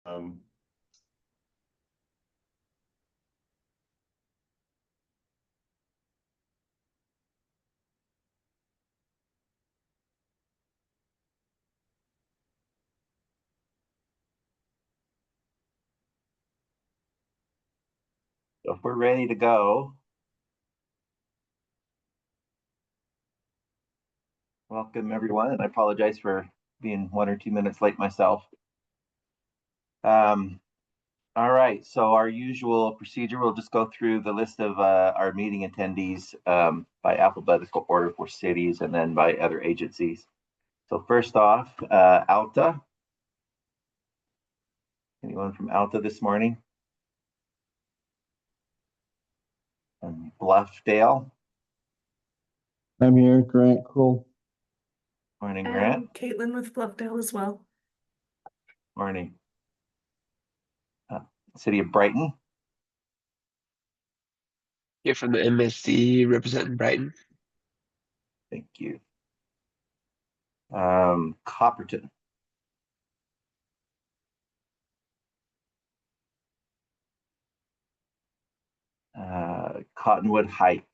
Um, So if we're ready to go, welcome everyone, and I apologize for being 1 or 2 minutes late myself. All right, so our usual procedure, we'll just go through the list of our meeting attendees by alphabetical order for cities and then by other agencies. So first off, Alta. Anyone from Alta this morning? And Bluffdale. I'm here, Grant Kroll. Morning, Grant. Caitlin with Bluffdale as well. Morning. City of Brighton. Here from the MSC representing Brighton. Thank you. Copperton. Cottonwood Heights.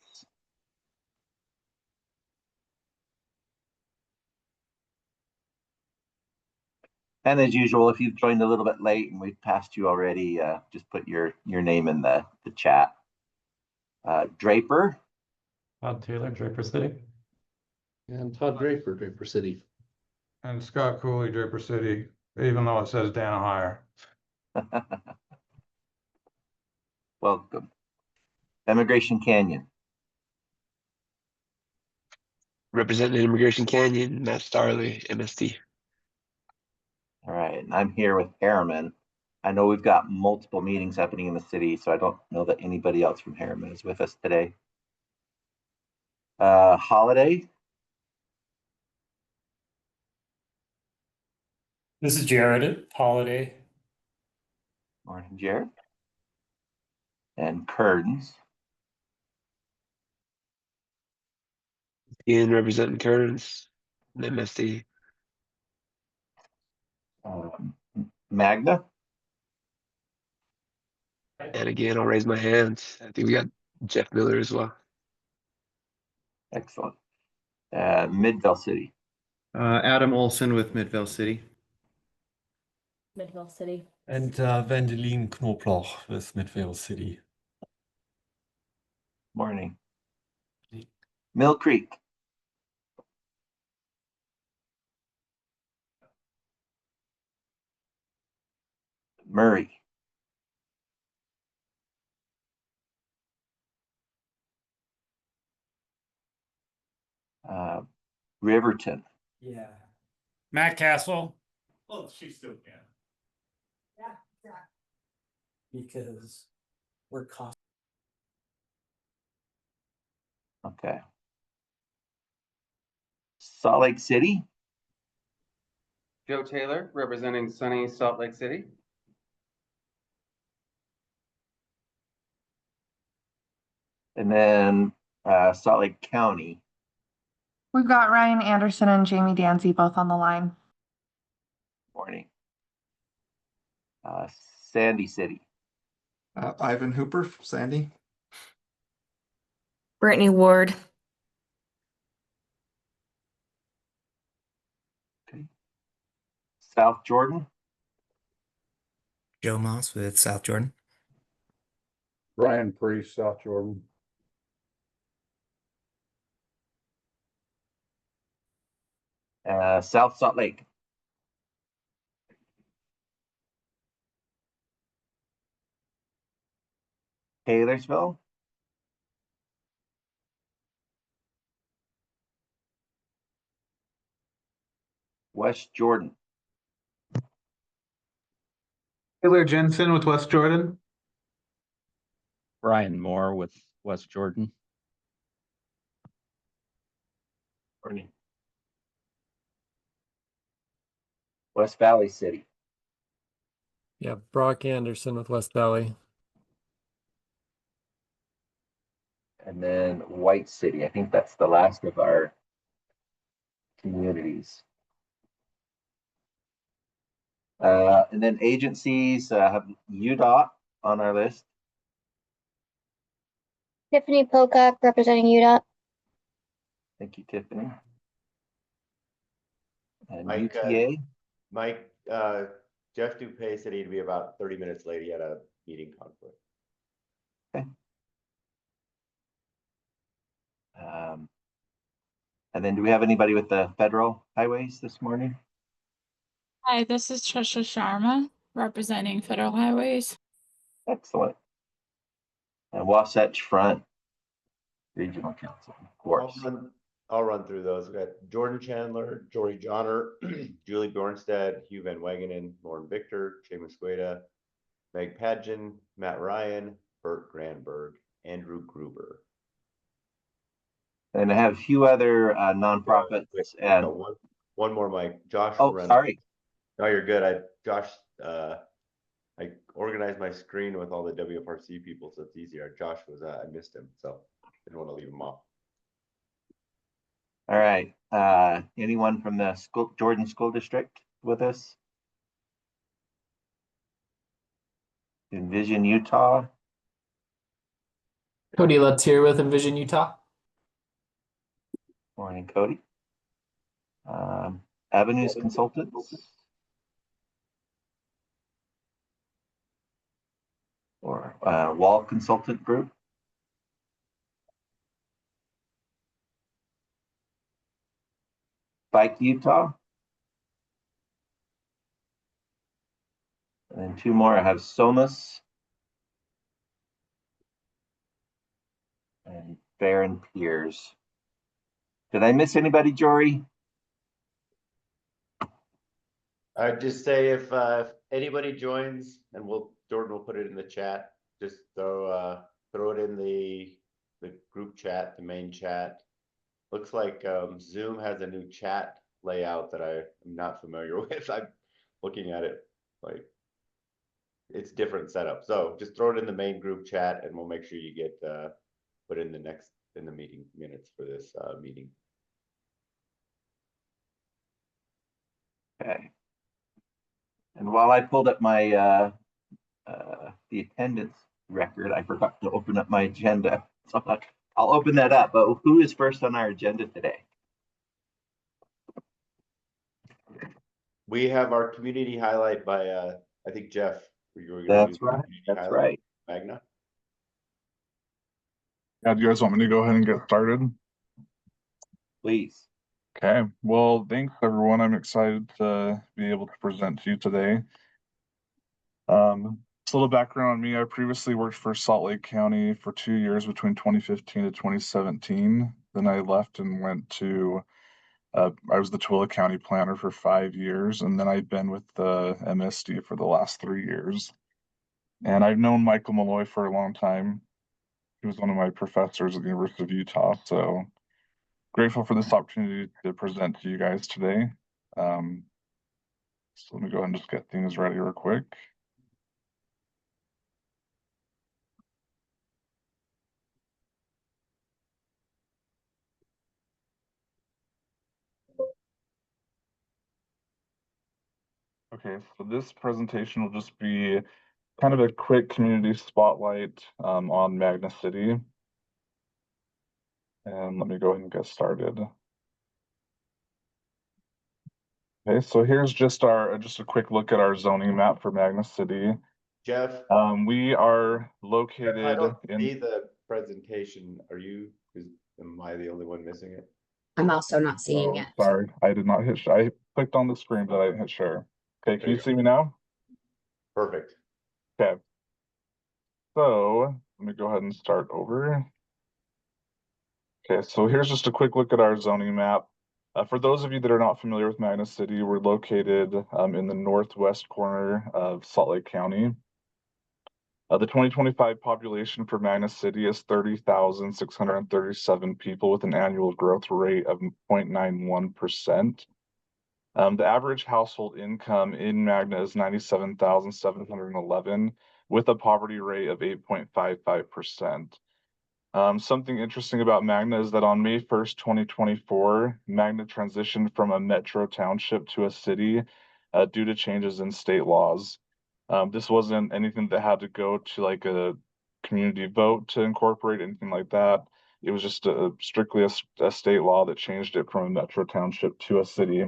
And as usual, if you've joined a little bit late and we've passed you already, just put your name in the chat. Draper. Todd Taylor, Draper City. And Todd Draper, Draper City. And Scott Cooley, Draper City, even though it says Dana Hire. Welcome. Immigration Canyon. Representing Immigration Canyon, Matt Starley, MST. All right, and I'm here with Harriman. I know we've got multiple meetings happening in the city, so I don't know that anybody else from Harriman is with us today. Holiday. This is Jared at Holiday. Morning, Jared. And Kearns. Ian representing Kearns, MST. Magna. And again, I'll raise my hand. I think we got Jeff Miller as well. Excellent. Midvale City. Adam Olson with Midvale City. Midvale City. And Wendelin Knoblauch with Midvale City. Morning. Mill Creek. Murray. Riverton. Yeah. Matt Castle. well, she still can. Because we're cost. Okay. Salt Lake City. Joe Taylor, representing sunny Salt Lake City. And then Salt Lake County. We've got Ryan Anderson and Jamie Danzy both on the line. Morning. Sandy City. Ivan Hooper, Sandy. Brittany Ward. Okay. South Jordan. Joe Moss with South Jordan. Brian Priest, South Jordan. South Salt Lake. Taylorsville. West Jordan. Taylor Jensen with West Jordan. Brian Moore with West Jordan. Morning. West Valley City. Yeah, Brock Anderson with West Valley. And then White City. I think that's the last of our communities. And then agencies, have UDOT on our list. Tiffany Pocock representing UDOT. Thank you, Tiffany. And Mike, UTA, Mike, Jeff Dupay said he'd be about 30 minutes late. He had a meeting conflict. and then do we have anybody with the federal highways this morning? Hi, this is Trisha Sharma representing Federal Highways. Excellent. And Wasatch Front Regional Council, of course. I'll run through those. We got Jordan Chandler, Jory Johnner, Julie Bjornstad, Hugh Van Wagenen, Lauren Victor, Seamus Gueda, Meg Padgen, Matt Ryan, Bert Granberg, Andrew Gruber. And I have a few other nonprofits and No, one more, Mike. Josh. oh, Reynolds. sorry. No, you're good. I organized my screen with all the WFRC people, so it's easier. Josh was, I missed him, so didn't want to leave him off. All right. Anyone from the Jordan School District with us? Envision Utah. Cody Lutz here with Envision Utah. Morning, Cody. Avenues Consultants. Or Wall Consultant Group. Bike Utah. And then two more. I have Somas and Baron Piers. Did I miss anybody, Jory? I'd just say if anybody joins, and Jordan will put it in the chat, just throw it in the group chat, the main chat. Looks like Zoom has a new chat layout that I'm not familiar with. I'm looking at it like it's different setup. So just throw it in the main group chat and we'll make sure you get put in the meeting minutes for this meeting. Okay. And while I pulled up my the attendance record, I forgot to open up my agenda. So I'll open that up. But who is first on our agenda today? We have our community highlight by I think Jeff. That's right. That's right. Magna. Yeah, do you guys want me to go ahead and get started? Please. Okay, well, thanks everyone. I'm excited to be able to present to you today. Just a little background on me. I previously worked for Salt Lake County for 2 years between 2015 to 2017. Then I left and went to, I was the Tooele County planner for 5 years, and then I've been with the MSD for the last 3 years. And I've known Michael Malloy for a long time. He was one of my professors at the University of Utah, so grateful for this opportunity to present to you guys today. So let me go ahead and just get things ready real quick. Okay, so this presentation will just be kind of a quick community spotlight on Magna City. And let me go ahead and get started. Okay, so here's just a quick look at our zoning map for Magna City. Jeff. We are located I don't see the presentation. Am I the only one missing it? I'm also not seeing it. Sorry, I did not hit. I clicked on the screen, but I didn't hit share. Okay, can you see me now? Perfect. Okay. So let me go ahead and start over. Okay, so here's just a quick look at our zoning map. For those of you that are not familiar with Magna City, we're located in the northwest corner of Salt Lake County. The 2025 population for Magna City is 30,637 people with an annual growth rate of 0.91%. The average household income in Magna is 97,711 with a poverty rate of 8.55%. Something interesting about Magna is that on May 1st, 2024, Magna transitioned from a metro township to a city, due to changes in state laws. This wasn't anything that had to go to like a community vote to incorporate anything like that. It was just strictly a state law that changed it from a metro township to a city.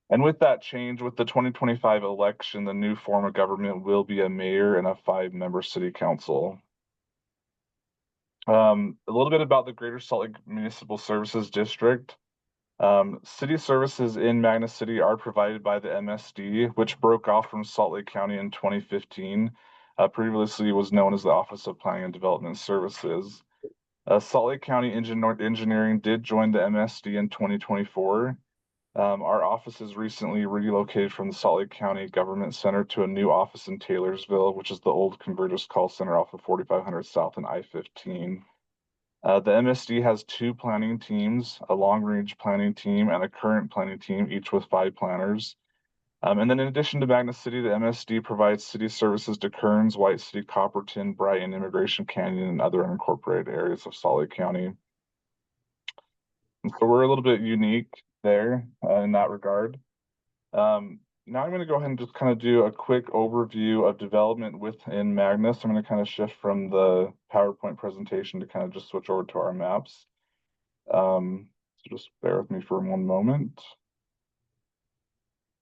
And with that change, with the 2025 election, the new form of government will be a mayor and a 5-member city council. A little bit about the Greater Salt Lake Municipal Services District. City services in Magna City are provided by the MSD, which broke off from Salt Lake County in 2015. Previously was known as the Office of Planning and Development Services. Salt Lake County Engineering did join the MSD in 2024. Our office is recently relocated from the Salt Lake County Government Center to a new office in Taylorsville, which is the old Convergys Call Center off of 4500 South and I-15. The MSD has 2 planning teams, a long-range planning team and a current planning team, each with 5 planners. And then in addition to Magna City, the MSD provides city services to Kearns, White City, Copperton, Brighton, Immigration Canyon, and other unincorporated areas of Salt Lake County. And so we're a little bit unique there in that regard. Now I'm going to go ahead and just kind of do a quick overview of development within Magna. So I'm going to kind of shift from the PowerPoint presentation to kind of just switch over to our maps. So just bear with me for one moment.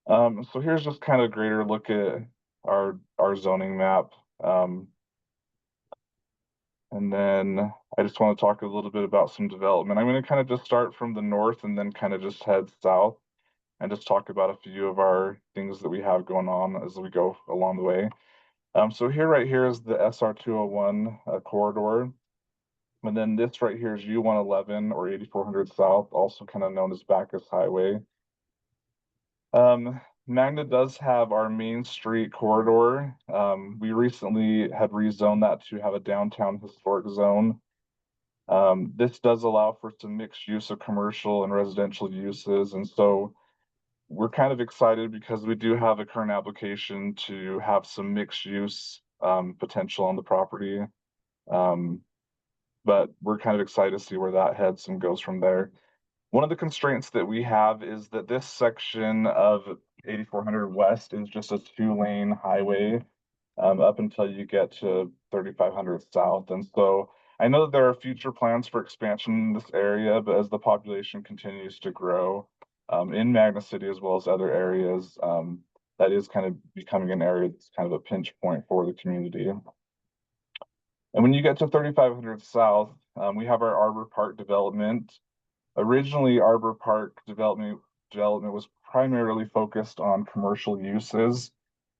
So here's just kind of a greater look at our zoning map. And then I just want to talk a little bit about some development. I'm going to kind of just start from the north and then kind of just head south and just talk about a few of our things that we have going on as we go along the way. So right here is the SR 201 corridor. And then this right here is U111 or 8400 South, also kind of known as Bacchus Highway. Magna does have our Main Street corridor. We recently had rezoned that to have a downtown historic zone. This does allow for some mixed use of commercial and residential uses. And so we're kind of excited because we do have a current application to have some mixed use potential on the property. But we're kind of excited to see where that heads and goes from there. One of the constraints that we have is that this section of 8400 West is just a 2-lane highway up until you get to 3500 South. And so I know that there are future plans for expansion in this area, but as the population continues to grow in Magna City as well as other areas, that is kind of becoming an area that's kind of a pinch point for the community. And when you get to 3500 South, we have our Arbor Park development. Originally, Arbor Park development was primarily focused on commercial uses.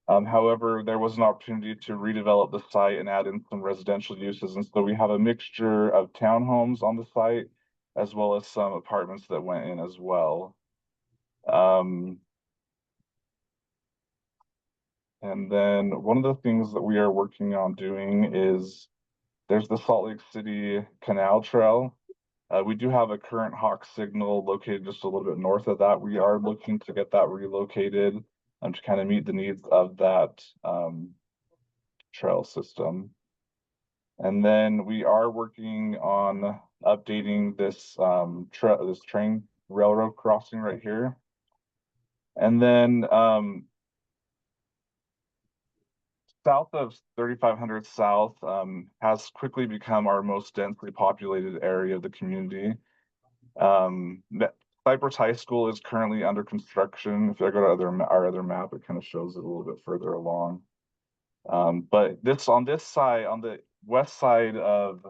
However, there was an opportunity to redevelop the site and add in some residential uses. And so we have a mixture of townhomes on the site, as well as some apartments that went in as well. And then one of the things that we are working on doing is there's the Salt Lake City Canal Trail. We do have a current Hawk signal located just a little bit north of that. We are looking to get that relocated to kind of meet the needs of that trail system. And then we are working on updating this this train railroad crossing right here. And then south of 3500 South has quickly become our most densely populated area of the community. Cypress High School is currently under construction. If I go to our other map, it kind of shows it a little bit further along. But on this side, on the west side of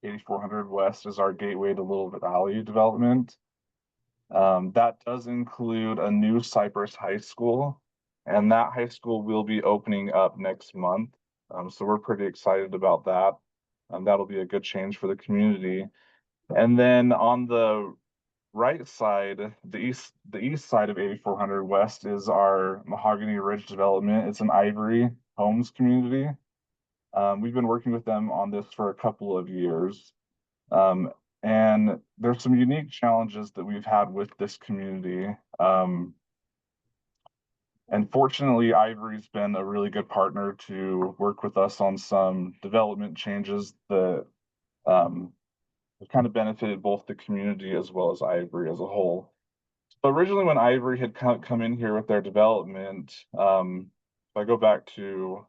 8400 West is our gateway to Little Valley development. That does include a new Cypress High School, and that high school will be opening up next month. So we're pretty excited about that. That'll be a good change for the community. And then on the right side, the east side of 8400 West is our Mahogany Ridge development. It's an Ivory Homes community. We've been working with them on this for a couple of years. And there's some unique challenges that we've had with this community. And fortunately, Ivory's been a really good partner to work with us on some development changes that have kind of benefited both the community as well as Ivory as a whole. So originally when Ivory had come in here with their development, if I go back to,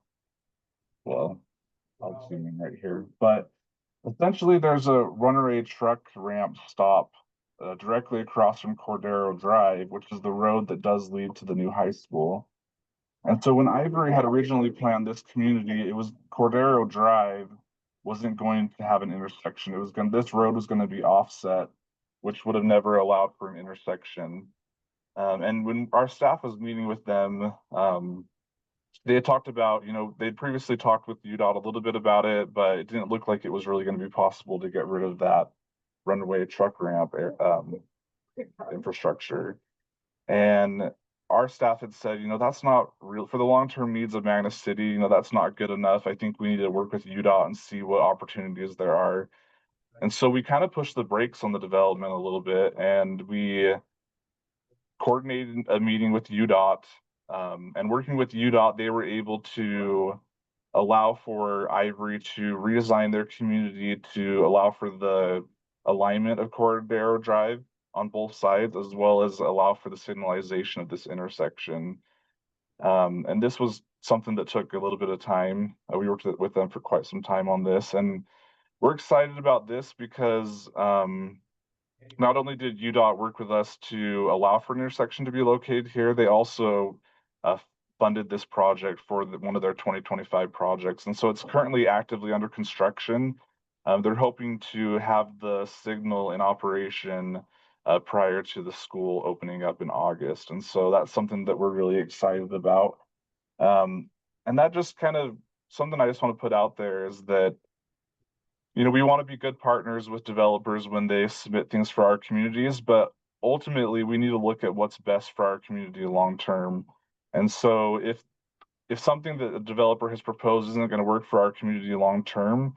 well, I'll zoom in right here, but essentially there's a runaway truck ramp stop directly across from Cordero Drive, which is the road that does lead to the new high school. And so when Ivory had originally planned this community, it was Cordero Drive wasn't going to have an intersection. This road was going to be offset, which would have never allowed for an intersection. And when our staff was meeting with them, they had talked about, they'd previously talked with UDOT a little bit about it, but it didn't look like it was really going to be possible to get rid of that runaway truck ramp infrastructure. And our staff had said, that's not real for the long-term needs of Magna City. That's not good enough. I think we need to work with UDOT and see what opportunities there are. And so we kind of pushed the brakes on the development a little bit, and we coordinated a meeting with UDOT. And working with UDOT, they were able to allow for Ivory to redesign their community to allow for the alignment of Cordero Drive on both sides, as well as allow for the signalization of this intersection. And this was something that took a little bit of time. We worked with them for quite some time on this, and we're excited about this because not only did UDOT work with us to allow for an intersection to be located here, they also funded this project for one of their 2025 projects. And so it's currently actively under construction. They're hoping to have the signal in operation prior to the school opening up in August. And so that's something that we're really excited about. And that just kind of something I just want to put out there is that we want to be good partners with developers when they submit things for our communities, but ultimately we need to look at what's best for our community long term. And so if something that a developer has proposed isn't going to work for our community long term,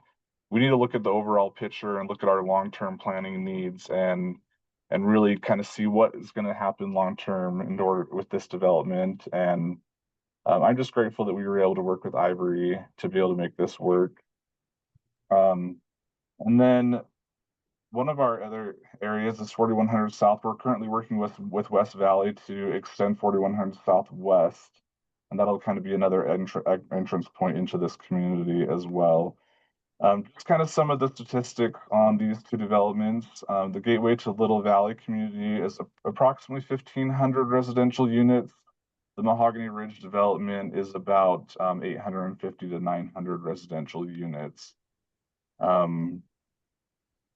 we need to look at the overall picture and look at our long term planning needs and really kind of see what is going to happen long term in order with this development. And I'm just grateful that we were able to work with Ivory to be able to make this work. And then one of our other areas is 4100 South. We're currently working with West Valley to extend 4100 Southwest, and that'll kind of be another entrance point into this community as well. Just kind of some of the statistics on these two developments. The Gateway to Little Valley community is approximately 1,500 residential units. The Mahogany Ridge development is about 850 to 900 residential units.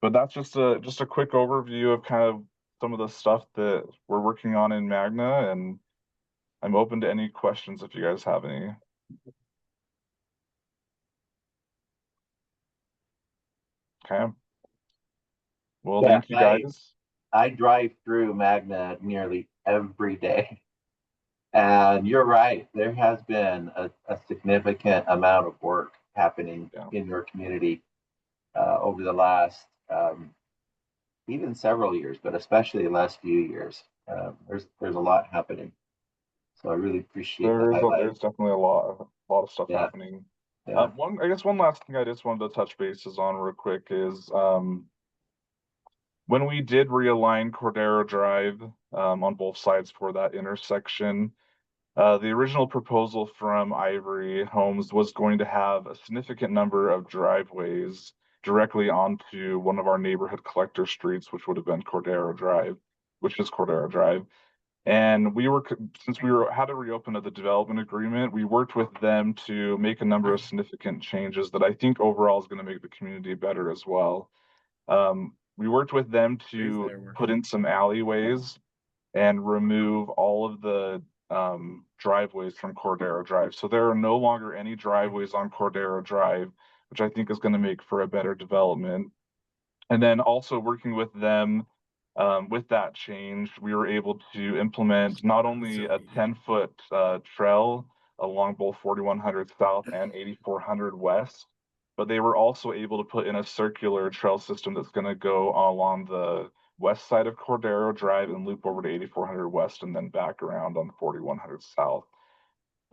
But that's just a quick overview of kind of some of the stuff that we're working on in Magna, and I'm open to any questions if you guys have any. Okay. Well, Yeah, thank you guys. I drive through Magna nearly every day. And you're right, there has been a significant amount of work happening in your community over the last even several years, but especially the last few years. There's a lot happening. So I really appreciate the highlight. There's definitely a lot of stuff happening. Yeah. One last thing I just wanted to touch bases on real quick is when we did realign Cordero Drive on both sides for that intersection, the original proposal from Ivory Homes was going to have a significant number of driveways directly onto one of our neighborhood collector streets, which would have been Cordero Drive, which is Cordero Drive. And since we had to reopen the development agreement, we worked with them to make a number of significant changes that I think overall is going to make the community better as well. We worked with them to put in some alleyways and remove all of the driveways from Cordero Drive. So there are no longer any driveways on Cordero Drive, which I think is going to make for a better development. And then also working with them with that change, we were able to implement not only a 10-foot trail along both 4100 South and 8400 West, but they were also able to put in a circular trail system that's going to go along the west side of Cordero Drive and loop over to 8400 West and then back around on 4100 South.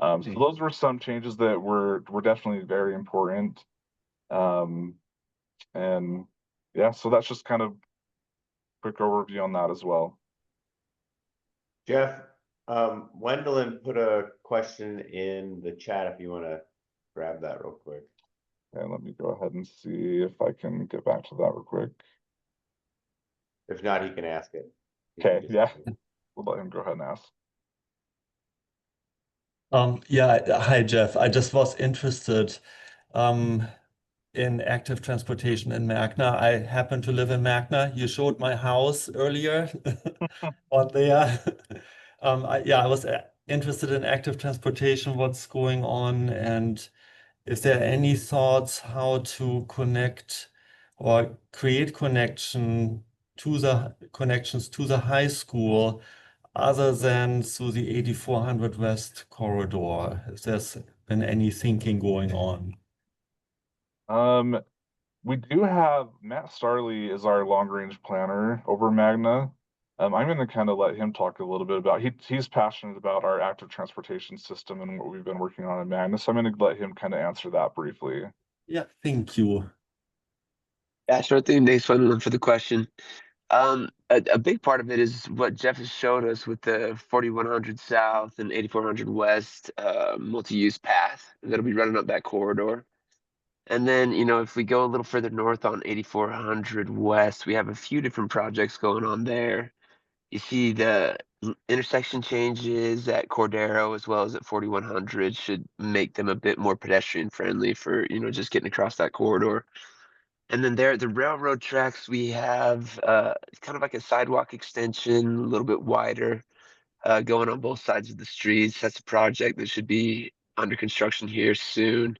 So those were some changes that were definitely very important. And yeah, so that's just kind of quick overview on that as well. Jeff, Wendelin put a question in the chat if you want to grab that real quick. And let me go ahead and see if I can get back to that real quick. If not, he can ask it. He can Okay, just- yeah, we'll let him go ahead and ask. Yeah, hi Jeff. I just was interested in active transportation in Magna. I happen to live in Magna. You showed my house earlier on there. I was interested in active transportation, what's going on, and is there any thoughts how to connect or create connections to the high school other than through the 8400 West corridor? If there's been any thinking going on. We do have Matt Starley is our long range planner over Magna. I'm gonna kind of let him talk a little bit about he's passionate about our active transportation system and what we've been working on in Magna. So I'm gonna let him kind of answer that briefly. Yeah, thank you. Yeah, sure thing. Thanks, Wendell, for the question. A big part of it is what Jeff has showed us with the 4100 South and 8400 West multi-use path that'll be running up that corridor. And then, if we go a little further north on 8400 West, we have a few different projects going on there. You see the intersection changes at Cordero as well as at 4100 should make them a bit more pedestrian friendly for, just getting across that corridor. And then there at the railroad tracks, we have kind of like a sidewalk extension, a little bit wider, going on both sides of the streets. That's a project that should be under construction here soon.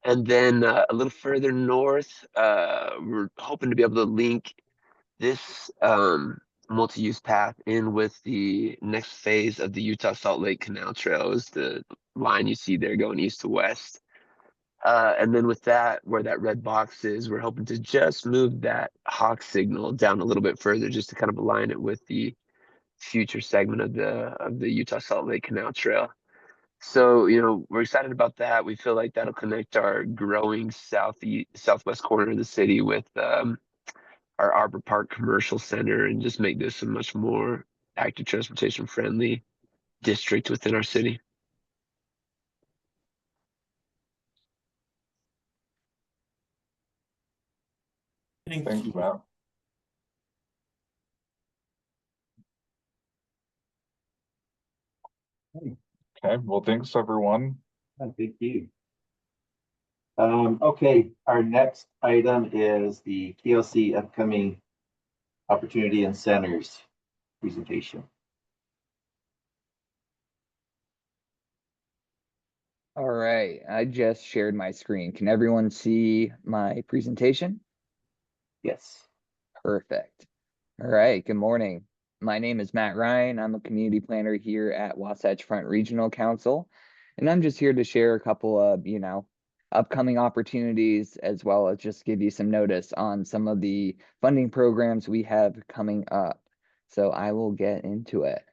And then a little further north, we're hoping to be able to link this multi-use path in with the next phase of the Utah Salt Lake Canal Trail, is the line you see there going east to west. And then with that, where that red box is, we're hoping to just move that hawk signal down a little bit further, just to kind of align it with the future segment of the Utah Salt Lake Canal Trail. So, we're excited about that. We feel like that'll connect our growing southwest corner of the city with our Arbor Park Commercial Center and just make this a much more active transportation friendly district within our city. Thank you, Matt. Okay, well, thanks everyone. Thank you. Okay, our next item is the TLC upcoming opportunity and centers presentation. All right, I just shared my screen. Can everyone see my presentation? Yes. Perfect. All right, good morning. My name is Matt Ryan. I'm a community planner here at Wasatch Front Regional Council, and I'm just here to share a couple of, upcoming opportunities, as well as just give you some notice on some of the funding programs we have coming up. So I will get into it.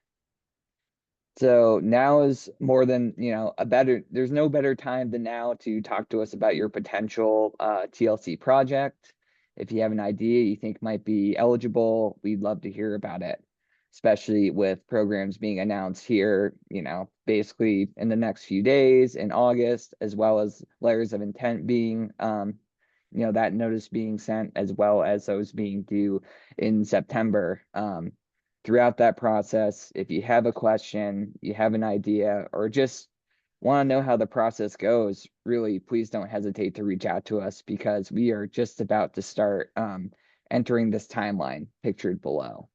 So now is more than, there's no better time than now to talk to us about your potential TLC project. If you have an idea you think might be eligible, we'd love to hear about it, especially with programs being announced here, basically in the next few days in August, as well as letters of intent being, that notice being sent, as well as those being due in September. Throughout that process, if you have a question, you have an idea, or just want to know how the process goes, really, please don't hesitate to reach out to us, because we are just about to start entering this timeline pictured below.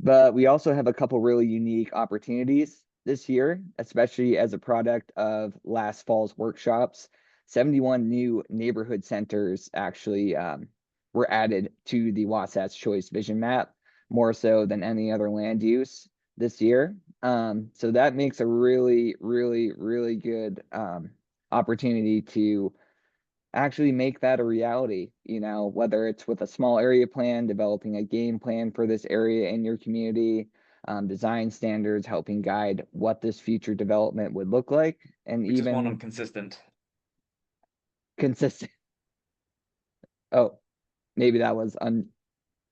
But we also have a couple really unique opportunities this year, especially as a product of last fall's workshops. 71 new neighborhood centers actually were added to the Wasatch Choice Vision Map, more so than any other land use this year. So that makes a really, really, really good opportunity to actually make that a reality, whether it's with a small area plan, developing a game plan for this area in your community, design standards, helping guide what this future development would look like, and We even just want them consistent. Oh, maybe that was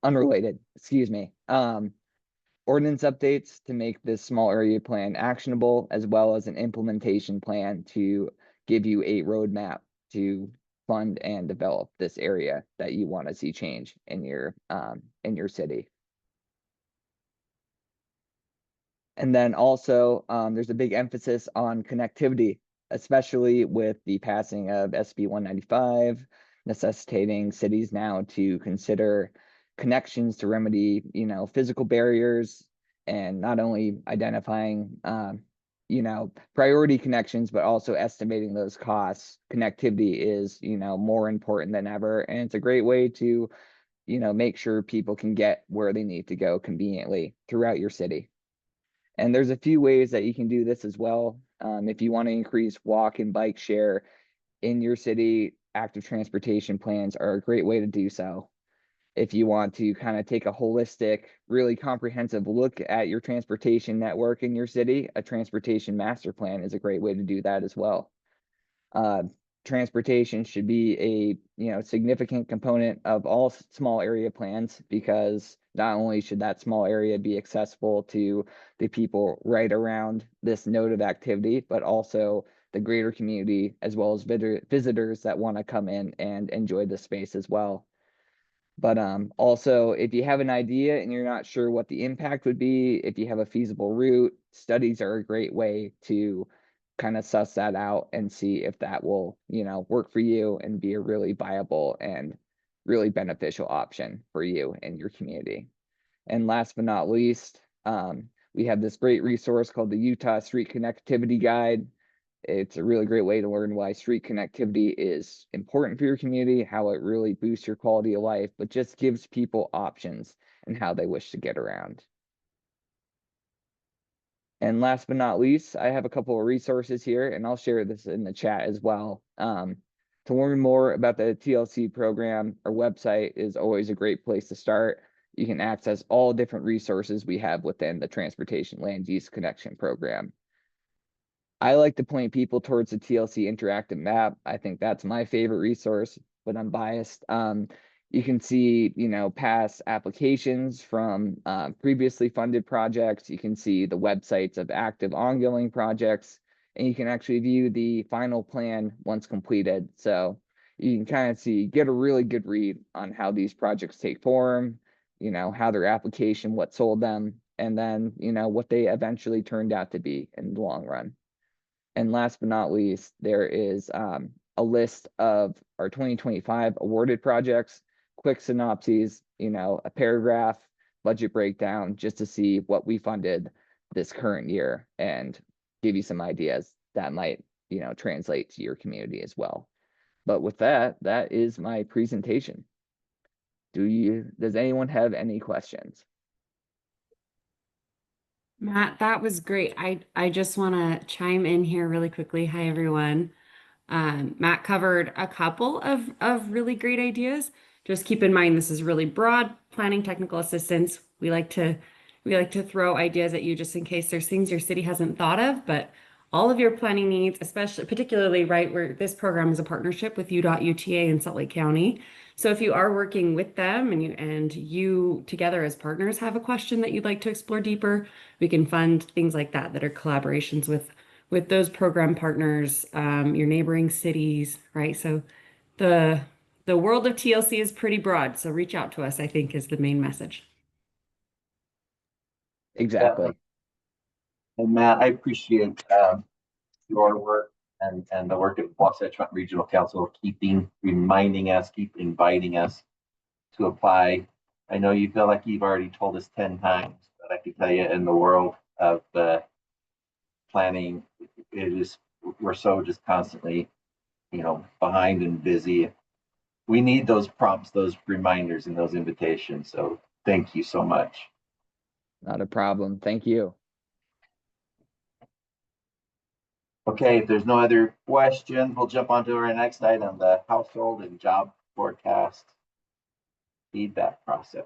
unrelated. Excuse me. ordinance updates to make this small area plan actionable, as well as an implementation plan to give you a roadmap to fund and develop this area that you want to see change in your city. And then also, there's a big emphasis on connectivity, especially with the passing of SB 195, necessitating cities now to consider connections to remedy, physical barriers, and not only identifying, priority connections, but also estimating those costs. Connectivity is, more important than ever, and it's a great way to, make sure people can get where they need to go conveniently throughout your city. And there's a few ways that you can do this as well. If you want to increase walk and bike share in your city, active transportation plans are a great way to do so. If you want to kind of take a holistic, really comprehensive look at your transportation network in your city, a transportation master plan is a great way to do that as well. Transportation should be a significant component of all small area plans, because not only should that small area be accessible to the people right around this node of activity, but also the greater community, as well as visitors that want to come in and enjoy the space as well. But also, if you have an idea and you're not sure what the impact would be, if you have a feasible route, studies are a great way to kind of suss that out and see if that will, work for you and be a really viable and really beneficial option for you and your community. And last but not least, we have this great resource called the Utah Street Connectivity Guide. It's a really great way to learn why street connectivity is important for your community, how it really boosts your quality of life, but just gives people options and how they wish to get around. And last but not least, I have a couple of resources here, and I'll share this in the chat as well. To learn more about the TLC program, our website is always a great place to start. You can access all different resources we have within the Transportation Land Use Connection program. I like to point people towards the TLC interactive map. I think that's my favorite resource, but I'm biased. You can see, past applications from previously funded projects. You can see the websites of active ongoing projects, and you can actually view the final plan once completed. So you can kind of get a really good read on how these projects take form, how their application, what sold them, and then, what they eventually turned out to be in the long run. And last but not least, there is a list of our 2025 awarded projects, quick synopses, a paragraph, budget breakdown, just to see what we funded this current year and give you some ideas that might, translate to your community as well. But with that, that is my presentation. Does anyone have any questions? Matt, that was great. I just want to chime in here really quickly. Hi, everyone. Matt covered a couple of really great ideas. Just keep in mind, this is really broad planning technical assistance. We like to throw ideas at you just in case there's things your city hasn't thought of, but all of your planning needs, particularly right where this program is a partnership with UDOT, UTA, and Salt Lake County. So if you are working with them and you together as partners have a question that you'd like to explore deeper, we can fund things like that are collaborations with those program partners, your neighboring cities, right? So the world of TLC is pretty broad. So reach out to us, I think, is the main message. Exactly. And Matt, I appreciate your work and the work of Wasatch Front Regional Council, reminding us, keep inviting us to apply. I know you feel like you've already told us 10 times, but I can tell you in the world of planning, we're so just constantly, behind and busy. We need those prompts, those reminders, and those invitations. So thank you so much. Not a problem. Thank you. Okay, if there's no other questions, we'll jump on to our next item, the household and job forecast feedback process.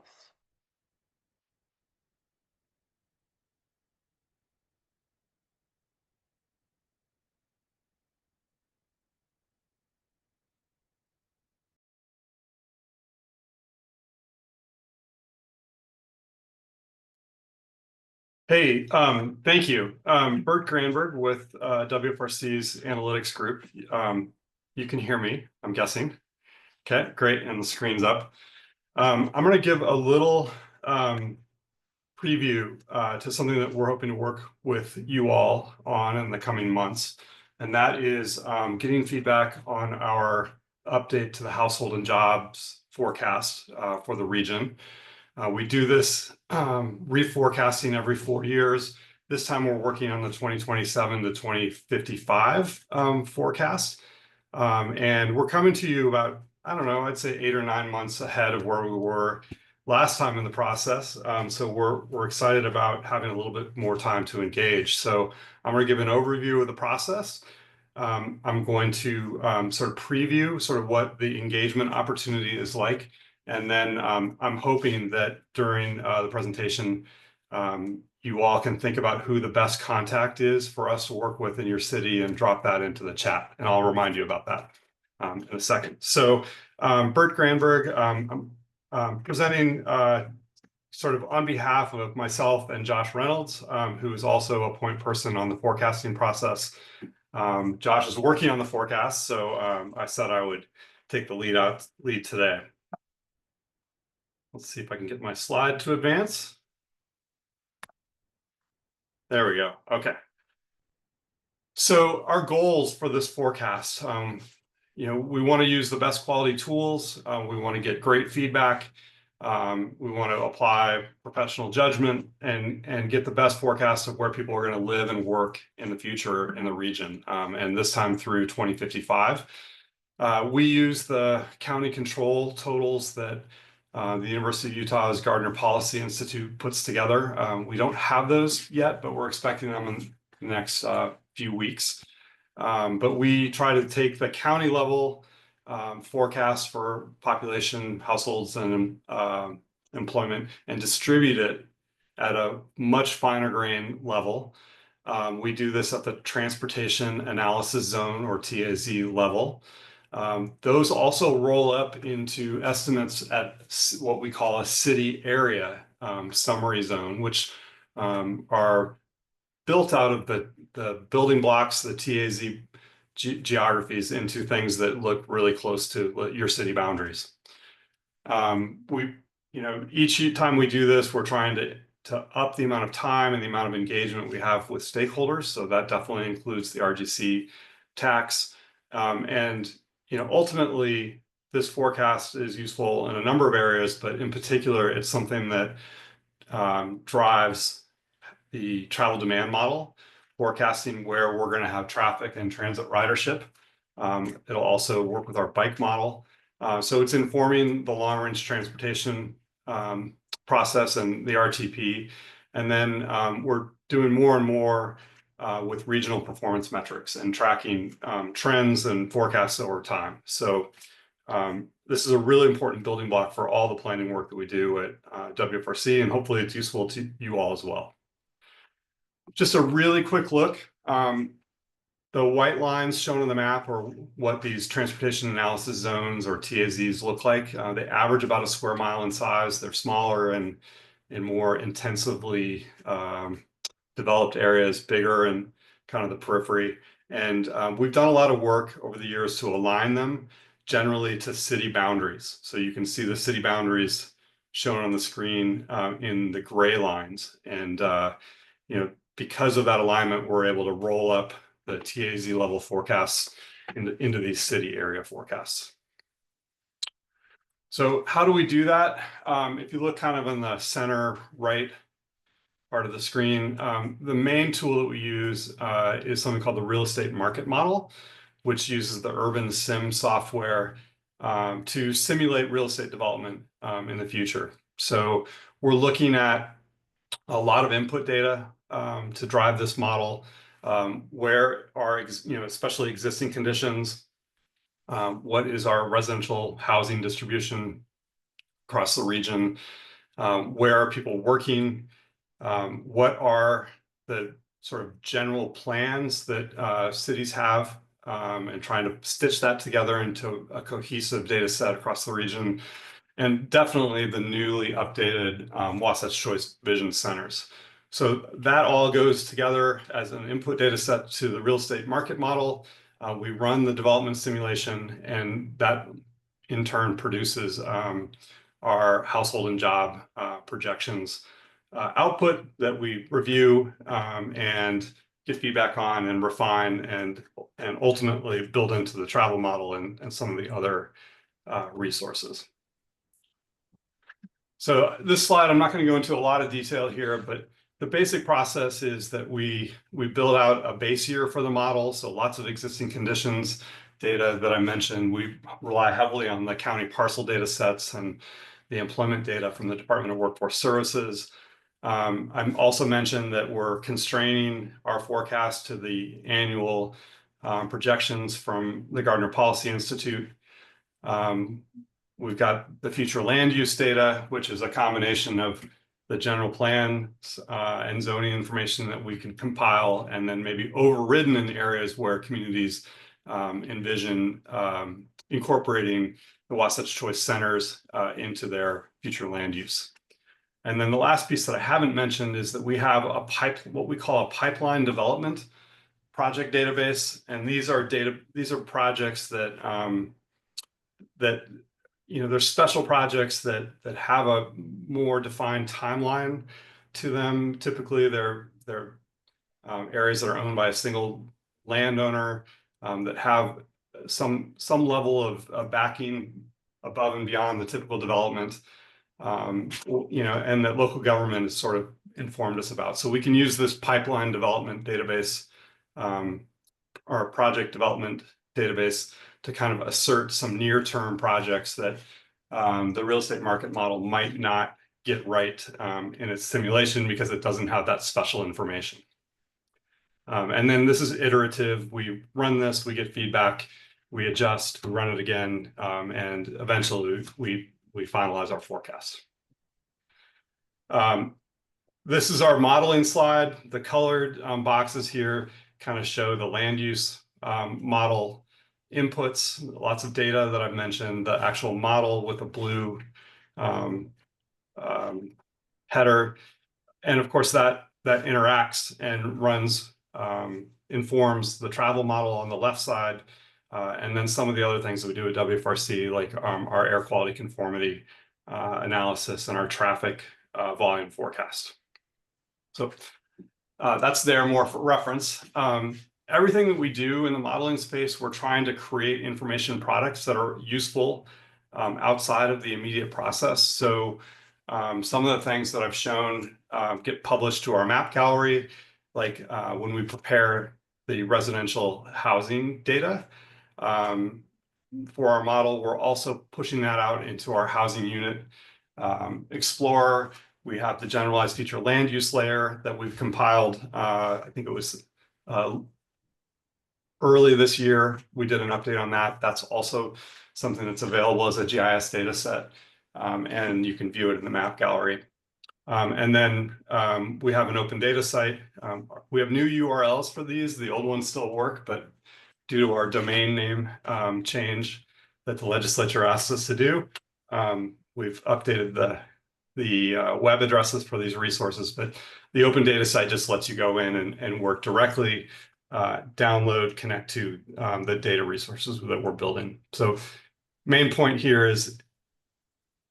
Hey, thank you. Bert Granberg with WFRC's analytics group. You can hear me, I'm guessing. Okay, great, and the screen's up. I'm going to give a little preview to something that we're hoping to work with you all on in the coming months, and that is getting feedback on our update to the household and jobs forecast for the region. We do this reforecasting every 4 years. This time we're working on the 2027 to 2055 forecast. And we're coming to you about, I don't know, I'd say 8 or 9 months ahead of where we were last time in the process. So we're excited about having a little bit more time to engage. So I'm going to give an overview of the process. I'm going to sort of preview sort of what the engagement opportunity is like. And then I'm hoping that during the presentation, you all can think about who the best contact is for us to work with in your city and drop that into the chat. And I'll remind you about that in a second. So Bert Granberg, I'm presenting sort of on behalf of myself and Josh Reynolds, who is also a point person on the forecasting process. Josh is working on the forecast, so I said I would take the lead today. Let's see if I can get my slide to advance. There we go. Okay. So our goals for this forecast, we want to use the best quality tools. We want to get great feedback. We want to apply professional judgment and get the best forecast of where people are going to live and work in the future in the region, and this time through 2055. We use the county control totals that the University of Utah's Gardner Policy Institute puts together. We don't have those yet, but we're expecting them in the next few weeks. But we try to take the county level forecast for population, households, and employment and distribute it at a much finer grain level. We do this at the Transportation Analysis Zone, or TAZ level. Those also roll up into estimates at what we call a city area summary zone, which are built out of the building blocks, the TAZ geographies, into things that look really close to your city boundaries. Each time we do this, we're trying to up the amount of time and the amount of engagement we have with stakeholders. So that definitely includes the RGC TACs. Ultimately, this forecast is useful in a number of areas, but in particular, it's something that drives the travel demand model, forecasting where we're going to have traffic and transit ridership. It'll also work with our bike model. So it's informing the long-range transportation process and the RTP. And then we're doing more and more with regional performance metrics and tracking trends and forecasts over time. So this is a really important building block for all the planning work that we do at WFRC, and hopefully it's useful to you all as well. Just a really quick look. The white lines shown on the map are what these transportation analysis zones, or TAZs, look like. They average about a square mile in size. They're smaller and in more intensively developed areas, bigger and kind of the periphery. And we've done a lot of work over the years to align them generally to city boundaries. So you can see the city boundaries shown on the screen in the gray lines. And because of that alignment, we're able to roll up the TAZ level forecasts into these city area forecasts. So how do we do that? If you look kind of in the center right part of the screen, the main tool that we use is something called the real estate market model, which uses the Urban Sim software to simulate real estate development in the future. So we're looking at a lot of input data to drive this model. Where are, especially existing conditions? What is our residential housing distribution across the region? Where are people working? What are the sort of general plans that cities have, and trying to stitch that together into a cohesive data set across the region? And definitely the newly updated Wasatch Choice Vision Centers. So that all goes together as an input data set to the real estate market model. We run the development simulation, and that in turn produces our household and job projections output that we review and get feedback on and refine and ultimately build into the travel model and some of the other resources. So this slide, I'm not going to go into a lot of detail here, but the basic process is that we build out a base year for the model. So lots of existing conditions data that I mentioned. We rely heavily on the county parcel data sets and the employment data from the Department of Workforce Services. I also mentioned that we're constraining our forecast to the annual projections from the Gardner Policy Institute. We've got the future land use data, which is a combination of the general plan and zoning information that we can compile and then maybe overridden in areas where communities envision incorporating the Wasatch Choice Centers into their future land use. And then the last piece that I haven't mentioned is that we have what we call a pipeline development project database. And these are projects that there's special projects that have a more defined timeline to them. Typically, they're areas that are owned by a single landowner that have some level of backing above and beyond the typical development, and that local government has sort of informed us about. So we can use this pipeline development database or project development database to kind of assert some near-term projects that the real estate market model might not get right in its simulation because it doesn't have that special information. And then this is iterative. We run this, we get feedback, we adjust, we run it again, and eventually we finalize our forecast. This is our modeling slide. The colored boxes here kind of show the land use model inputs, lots of data that I've mentioned, the actual model with a blue header. And of course that interacts and runs, informs the travel model on the left side. And then some of the other things that we do at WFRC, like our air quality conformity analysis and our traffic volume forecast. So that's there more for reference. Everything that we do in the modeling space, we're trying to create information products that are useful outside of the immediate process. So some of the things that I've shown get published to our map gallery, like when we prepare the residential housing data for our model, we're also pushing that out into our housing unit Explorer. We have the generalized future land use layer that we've compiled. I think it was early this year. We did an update on that. That's also something that's available as a GIS data set, and you can view it in the map gallery. And then we have an open data site. We have new URLs for these. The old ones still work, but due to our domain name change that the legislature asked us to do, we've updated the web addresses for these resources. But the open data site just lets you go in and work directly, download, connect to the data resources that we're building. So main point here is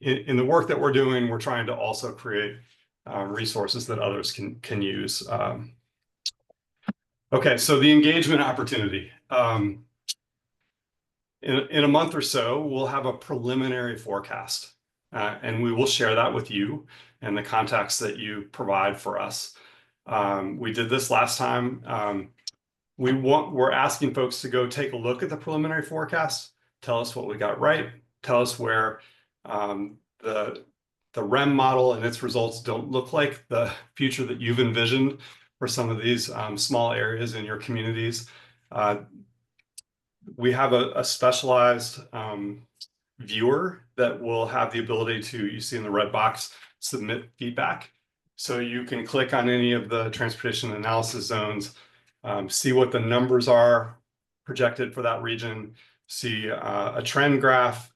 in the work that we're doing, we're trying to also create resources that others can use. Okay, so the engagement opportunity. In a month or so, we'll have a preliminary forecast, and we will share that with you and the contacts that you provide for us. We did this last time. We're asking folks to go take a look at the preliminary forecast, tell us what we got right, tell us where the REM model and its results don't look like the future that you've envisioned for some of these small areas in your communities. We have a specialized viewer that will have the ability to, you see in the red box, submit feedback. So you can click on any of the transportation analysis zones, see what the numbers are projected for that region, see a trend graph,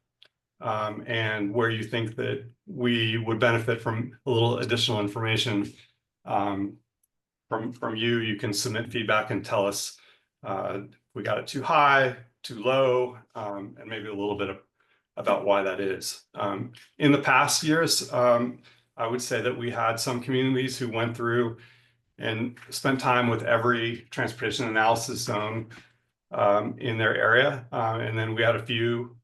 and where you think that we would benefit from a little additional information. From you, you can submit feedback and tell us we got it too high, too low, and maybe a little bit about why that is. In the past years, I would say that we had some communities who went through and spent time with every transportation analysis zone in their area. And then we had a few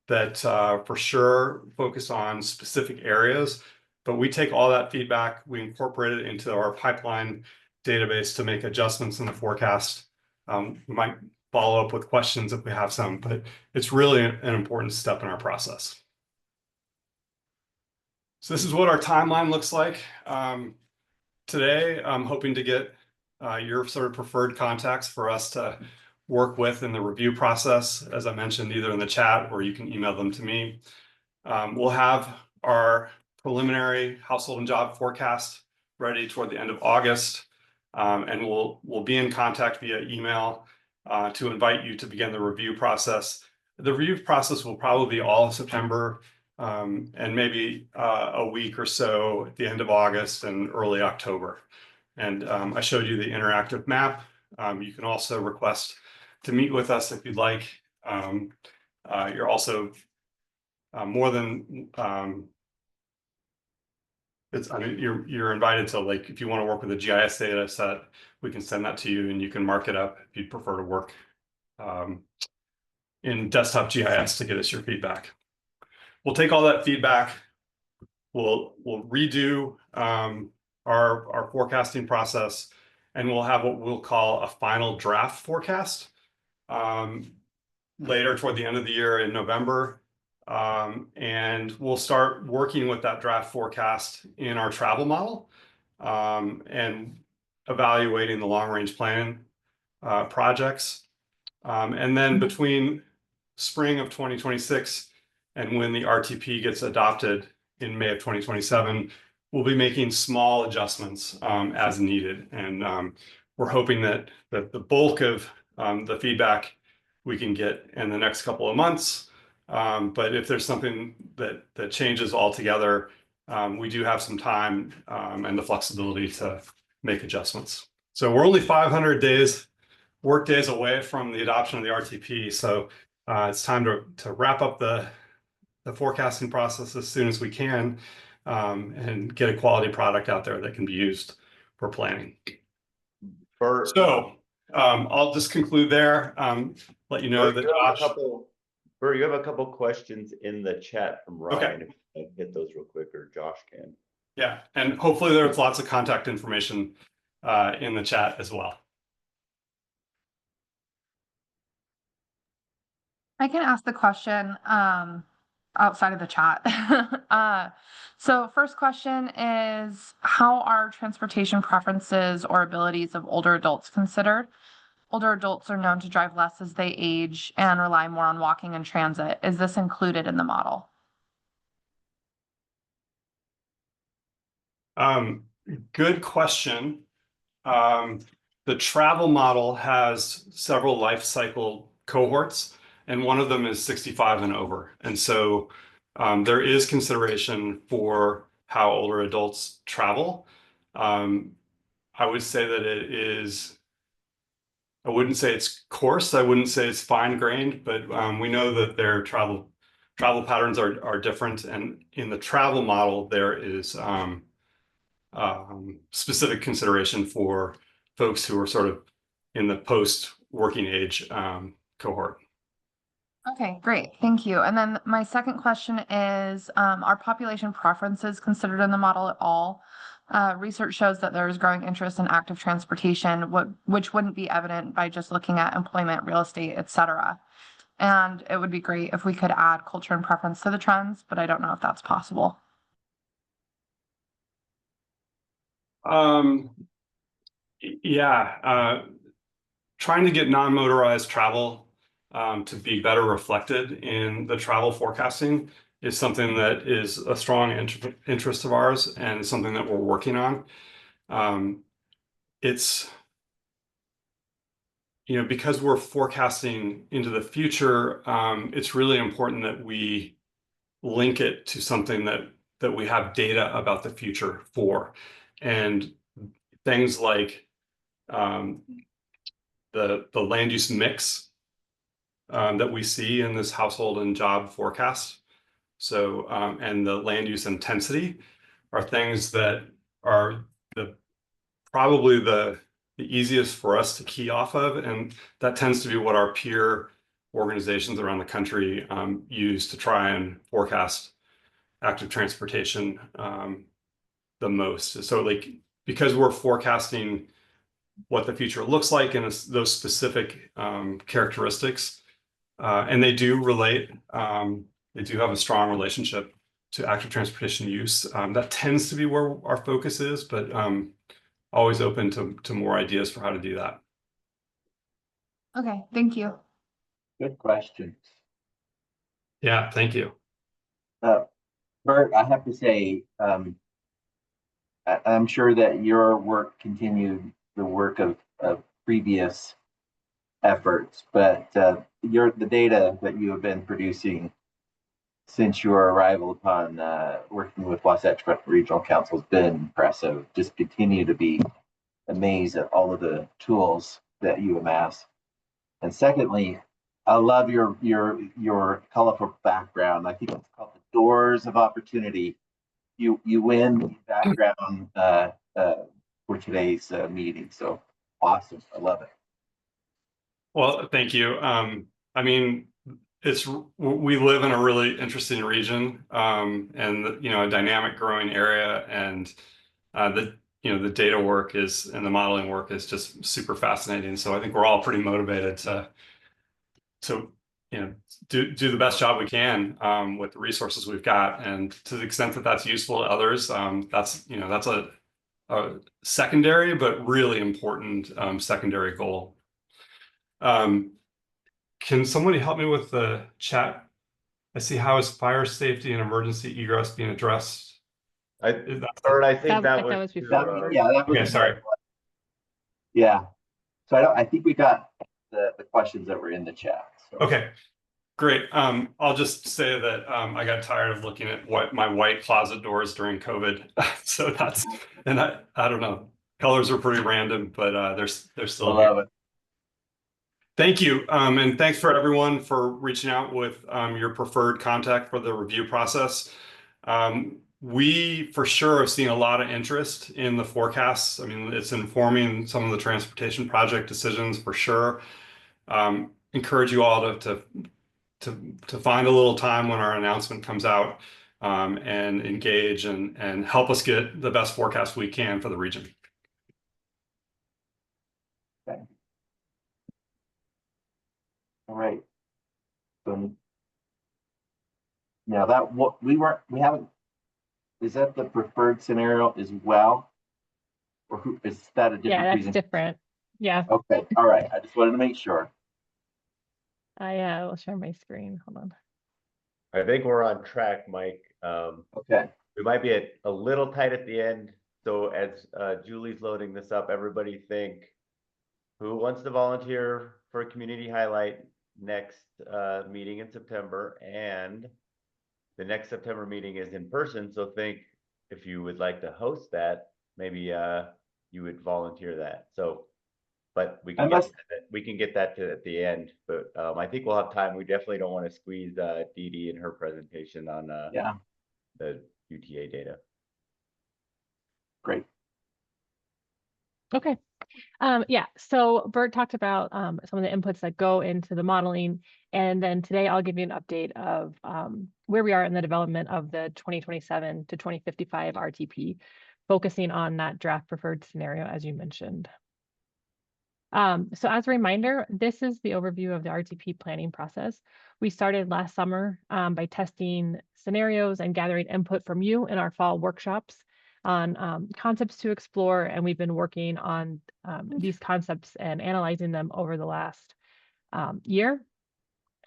that for sure focus on specific areas, but we take all that feedback, we incorporate it into our pipeline database to make adjustments in the forecast. We might follow up with questions if we have some, but it's really an important step in our process. So this is what our timeline looks like. Today, I'm hoping to get your sort of preferred contacts for us to work with in the review process, as I mentioned, either in the chat or you can email them to me. We'll have our preliminary household and job forecast ready toward the end of August. And we'll be in contact via email to invite you to begin the review process. The review process will probably be all of September and maybe a week or so at the end of August and early October. And I showed you the interactive map. You can also request to meet with us if you'd like. You're also more than you're invited to, like, if you want to work with a GIS data set, we can send that to you and you can mark it up if you'd prefer to work in desktop GIS to get us your feedback. We'll take all that feedback. We'll redo our forecasting process, and we'll have what we'll call a final draft forecast later toward the end of the year in November. And we'll start working with that draft forecast in our travel model and evaluating the long-range plan projects. And then between spring of 2026 and when the RTP gets adopted in May of 2027, we'll be making small adjustments as needed. And we're hoping that the bulk of the feedback we can get in the next couple of months. But if there's something that changes altogether, we do have some time and the flexibility to make adjustments. So we're only 500 work days away from the adoption of the RTP. So it's time to wrap up the forecasting process as soon as we can and get a quality product out there that can be used for planning. So I'll just conclude there. Let you know that Josh. Bert, you have a couple questions in the chat from Ryan. Okay. If I can hit those real quick, or Josh can. Yeah, and hopefully there's lots of contact information in the chat as well. I can ask the question outside of the chat. So first question is, how are transportation preferences or abilities of older adults considered? Older adults are known to drive less as they age and rely more on walking and transit. Is this included in the model? Good question. The travel model has several life cycle cohorts, and one of them is 65 and over. And so there is consideration for how older adults travel. I would say that it is, I wouldn't say it's coarse, I wouldn't say it's fine-grained, but we know that their travel patterns are different. And in the travel model, there is specific consideration for folks who are sort of in the post-working age cohort. Okay, great. Thank you. And then my second question is, are population preferences considered in the model at all? Research shows that there is growing interest in active transportation, which wouldn't be evident by just looking at employment, real estate, etc. And it would be great if we could add culture and preference to the trends, but I don't know if that's possible. Yeah, trying to get non-motorized travel to be better reflected in the travel forecasting is something that is a strong interest of ours and something that we're working on. It's, because we're forecasting into the future, it's really important that we link it to something that we have data about the future for. And things like the land use mix that we see in this household and job forecast. So, and the land use intensity are things that are probably the easiest for us to key off of. And that tends to be what our peer organizations around the country use to try and forecast active transportation the most. So like, because we're forecasting what the future looks like and those specific characteristics, and they do relate, they do have a strong relationship to active transportation use. That tends to be where our focus is, but always open to more ideas for how to do that. Okay, thank you. Good questions. Yeah, thank you. Bert, I have to say, I'm sure that your work continued the work of previous efforts, but the data that you have been producing since your arrival upon working with Wasatch Front Regional Council has been impressive. Just continue to be amazed at all of the tools that you amass. And secondly, I love your colorful background. I think it's called the Doors of Opportunity. You win the background for today's meeting. So awesome. I love it. Well, thank you. I mean, we live in a really interesting region, and a dynamic growing area, and the data work and the modeling work is just super fascinating. So I think we're all pretty motivated to do the best job we can with the resources we've got, and to the extent that that's useful to others, that's a secondary but really important secondary goal. Can somebody help me with the chat? I see, how is fire safety and emergency egress being addressed? I think that was before. Yeah, that was okay. Sorry. Yeah. So I think we got the questions that were in the chat. So. Okay, great. I'll just say that I got tired of looking at my white closet doors during COVID. So and I don't know, colors are pretty random, but they're still I love it. Thank you. And thanks for everyone for reaching out with your preferred contact for the review process. We for sure have seen a lot of interest in the forecasts. I mean, it's informing some of the transportation project decisions for sure. Encourage you all to find a little time when our announcement comes out and engage and help us get the best forecast we can for the region. Okay. All right. So now that we haven't, is that the preferred scenario as well? Or is that a different? Yeah, that's different. Yeah. Okay. All right. I just wanted to make sure. I will share my screen. Hold on. I think we're on track, Mike. Okay. We might be a little tight at the end. So as Julie's loading this up, everybody think, who wants to volunteer for a community highlight next meeting in September? And the next September meeting is in person. So think, if you would like to host that, maybe you would volunteer that. So, but we can get that to at the end. But I think we'll have time. We definitely don't want to squeeze Dee Dee in her presentation on the UTA data. Great. Okay. Yeah, so Bert talked about some of the inputs that go into the modeling, and then today I'll give you an update of where we are in the development of the 2027 to 2055 RTP, focusing on that draft preferred scenario, as you mentioned. So as a reminder, this is the overview of the RTP planning process. We started last summer by testing scenarios and gathering input from you in our fall workshops on concepts to explore, and we've been working on these concepts and analyzing them over the last year.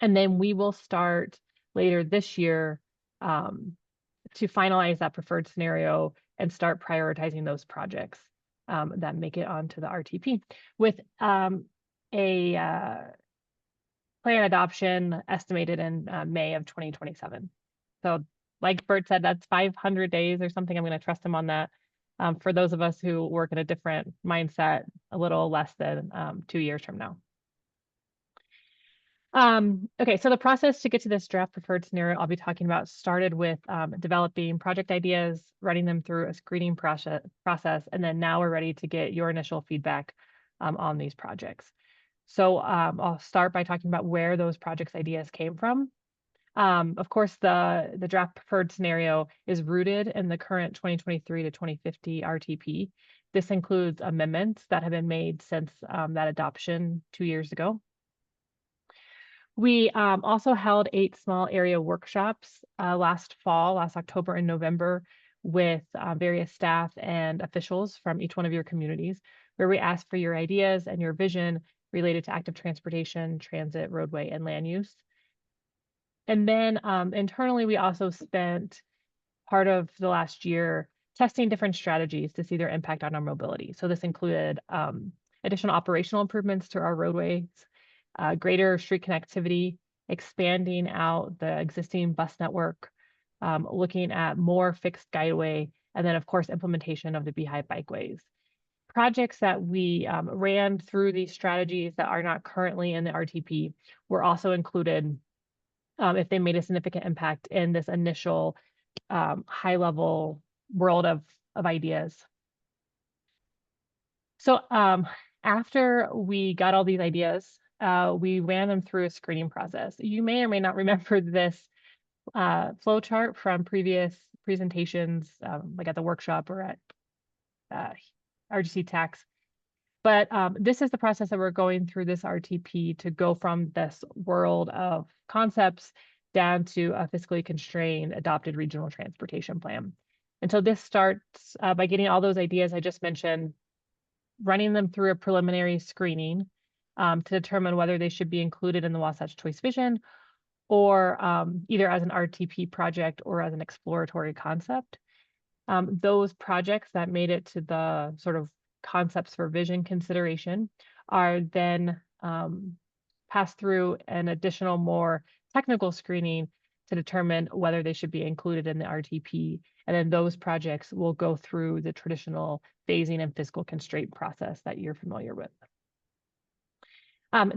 And then we will start later this year to finalize that preferred scenario and start prioritizing those projects that make it onto the RTP with a plan adoption estimated in May of 2027. So like Bert said, that's 500 days or something. I'm going to trust him on that. for those of us who work in a different mindset, a little less than 2 years from now. Okay, so the process to get to this draft preferred scenario I'll be talking about started with developing project ideas, running them through a screening process, and then now we're ready to get your initial feedback on these projects. So I'll start by talking about where those projects ideas came from. Of course, the draft preferred scenario is rooted in the current 2023 to 2050 RTP. This includes amendments that have been made since that adoption 2 years ago. We also held 8 small area workshops last October and November, with various staff and officials from each one of your communities, where we asked for your ideas and your vision related to active transportation, transit, roadway, and land use. And then internally, we also spent part of the last year testing different strategies to see their impact on our mobility. So this included additional operational improvements to our roadways, greater street connectivity, expanding out the existing bus network, looking at more fixed guideway, and then of course, implementation of the Beehive bikeways. Projects that we ran through these strategies that are not currently in the RTP were also included if they made a significant impact in this initial high level world of ideas. So after we got all these ideas, we ran them through a screening process. You may or may not remember this flow chart from previous presentations, like at the workshop or at RGC TACs. But this is the process that we're going through this RTP to go from this world of concepts down to a fiscally constrained adopted regional transportation plan. And so this starts by getting all those ideas I just mentioned, running them through a preliminary screening to determine whether they should be included in the Wasatch Choice Vision, or either as an RTP project or as an exploratory concept. Those projects that made it to the sort of concepts for vision consideration are then passed through an additional more technical screening to determine whether they should be included in the RTP. And then those projects will go through the traditional phasing and fiscal constraint process that you're familiar with.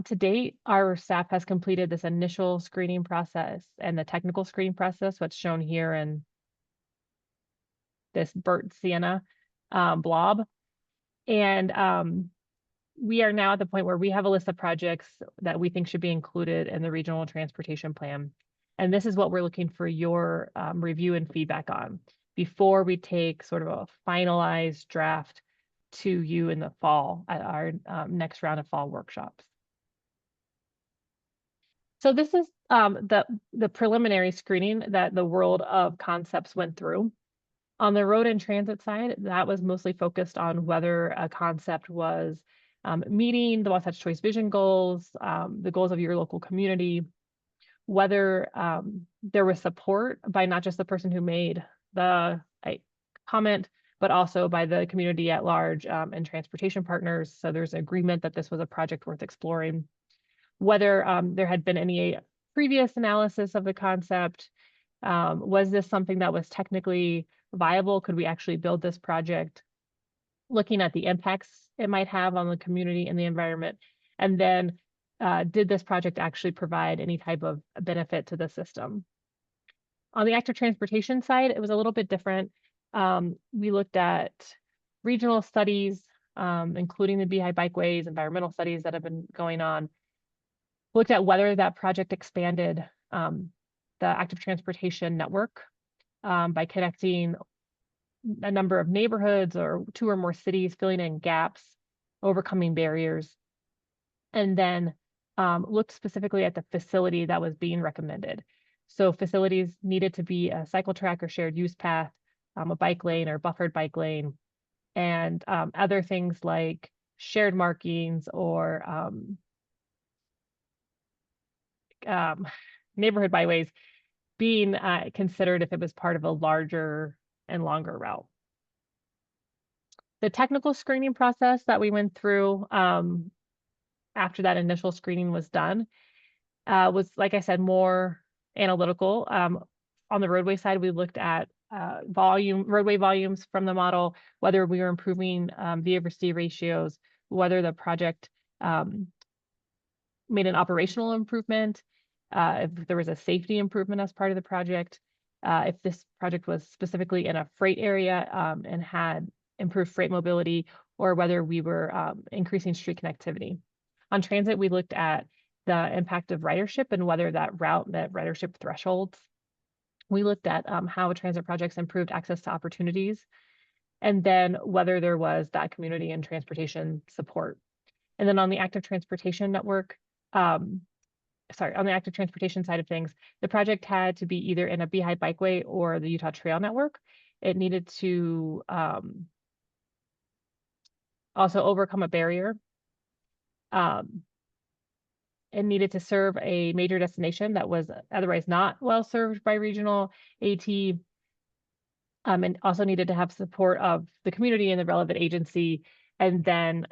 To date, our staff has completed this initial screening process and the technical screening process, what's shown here in this burnt sienna blob. And we are now at the point where we have a list of projects that we think should be included in the regional transportation plan. And this is what we're looking for your review and feedback on before we take sort of a finalized draft to you in the fall at our next round of fall workshops. So this is the preliminary screening that the world of concepts went through. On the road and transit side, that was mostly focused on whether a concept was meeting the Wasatch Choice Vision goals, the goals of your local community, whether there was support by not just the person who made the comment, but also by the community at large and transportation partners. So there's agreement that this was a project worth exploring. Whether there had been any previous analysis of the concept, was this something that was technically viable? Could we actually build this project? Looking at the impacts it might have on the community and the environment. And then did this project actually provide any type of benefit to the system? On the active transportation side, it was a little bit different. We looked at regional studies, including the Beehive bikeways, environmental studies that have been going on. Looked at whether that project expanded the active transportation network by connecting a number of neighborhoods or 2 or more cities, filling in gaps, overcoming barriers, and then looked specifically at the facility that was being recommended. So facilities needed to be a cycle track or shared use path, a bike lane or buffered bike lane, and other things like shared markings or neighborhood byways being considered if it was part of a larger and longer route. The technical screening process that we went through after that initial screening was done was, like I said, more analytical. On the roadway side, we looked at roadway volumes from the model, whether we were improving V over C ratios, whether the project made an operational improvement, if there was a safety improvement as part of the project, if this project was specifically in a freight area and had improved freight mobility, or whether we were increasing street connectivity. On transit, we looked at the impact of ridership and whether that route met ridership thresholds. We looked at how transit projects improved access to opportunities, and then whether there was that community and transportation support. And then on the active transportation network, on the active transportation side of things, the project had to be either in a Beehive Bikeway or the Utah Trail Network. It needed to also overcome a barrier. It needed to serve a major destination that was otherwise not well served by regional AT, and also needed to have support of the community and the relevant agency. And then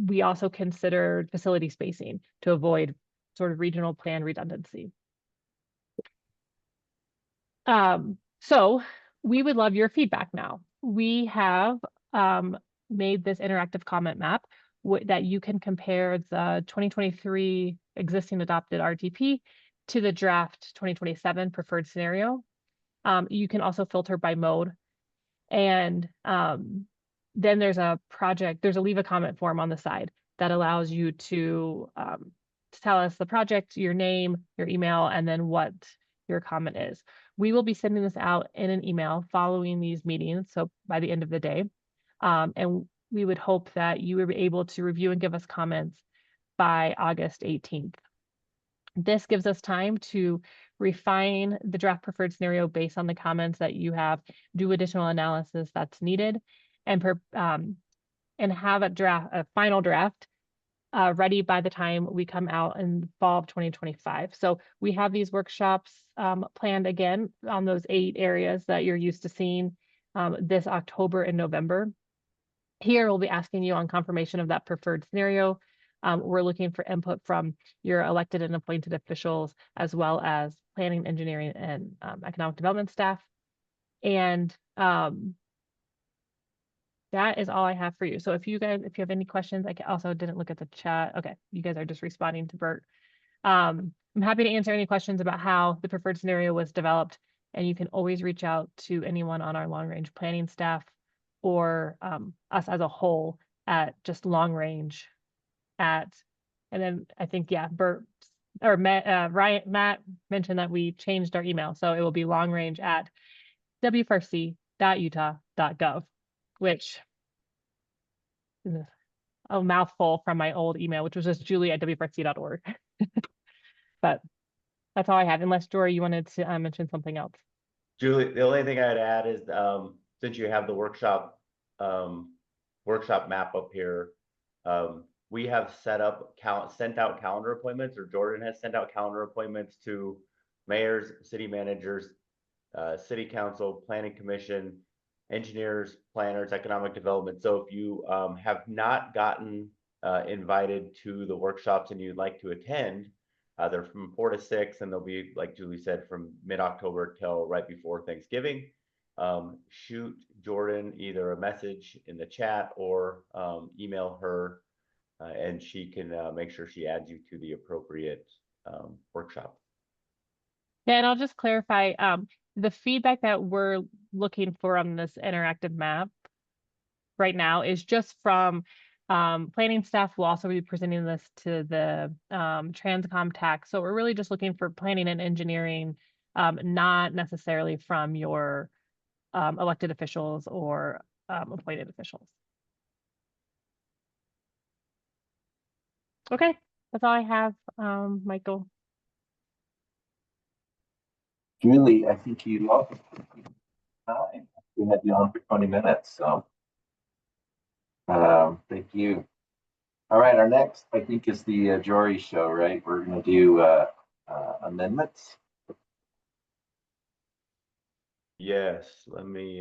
we also considered facility spacing to avoid sort of regional plan redundancy. So we would love your feedback now. We have made this interactive comment map that you can compare the 2023 existing adopted RTP to the draft 2027 preferred scenario. You can also filter by mode. And then there's a leave a comment form on the side that allows you to tell us the project, your name, your email, and then what your comment is. We will be sending this out in an email following these meetings, so by the end of the day. And we would hope that you will be able to review and give us comments by August 18th. This gives us time to refine the draft preferred scenario based on the comments that you have, do additional analysis that's needed, and have a final draft ready by the time we come out in fall of 2025. So we have these workshops planned again on those 8 areas that you're used to seeing this October and November. Here, we'll be asking you on confirmation of that preferred scenario. We're looking for input from your elected and appointed officials, as well as planning, engineering, and economic development staff. And that is all I have for you. So if you have any questions, I also didn't look at the chat. Okay, you guys are just responding to Bert. I'm happy to answer any questions about how the preferred scenario was developed, and you can always reach out to anyone on our long range planning staff or us as a whole at just long range and then I think, yeah, Bert or Matt mentioned that we changed our email. So it will be longrange at wfrc.utah.gov, which is a mouthful from my old email, which was just julie@wfrc.org. But that's all I have, unless Jory, you wanted to mention something else. Julie, the only thing I'd add is since you have the workshop map up here, we have sent out calendar appointments, or Jordan has sent out calendar appointments to mayors, city managers, city council, planning commission, engineers, planners, economic development. So if you have not gotten invited to the workshops and you'd like to attend, they're from 4 to 6, and they'll be, like Julie said, from mid-October till right before Thanksgiving. Shoot Jordan either a message in the chat or email her, and she can make sure she adds you to the appropriate workshop. Yeah, and I'll just clarify, the feedback that we're looking for on this interactive map right now is just from planning staff. Will also be presenting this to the Transcom TAC. So we're really just looking for planning and engineering, not necessarily from your elected officials or appointed officials. Okay, that's all I have, Michael. Julie, I think you lost time. We had you on for 20 minutes, so thank you. All right, our next, I think, is the Jory show, right? We're going to do amendments. Yes, let me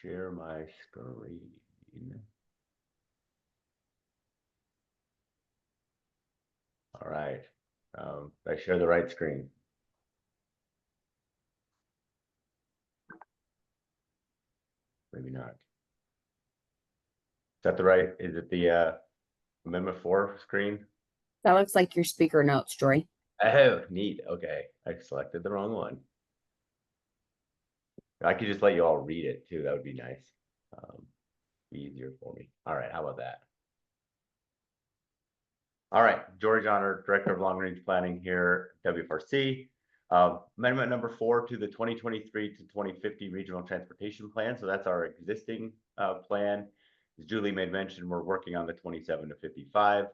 share my screen. All right, I share the right screen. Maybe not. Is that the right, is it the Amendment 4 screen? That looks like your speaker notes, Joy. Oh, neat. Okay, I selected the wrong one. I could just let you all read it too. That would be nice. Be easier for me. All right, how about that? All right, George Honor, Director of Long Range Planning here, WFRC. Amendment number 4 to the 2023 to 2050 Regional Transportation Plan. So that's our existing plan. As Julie made mention, we're working on the 27 to 55.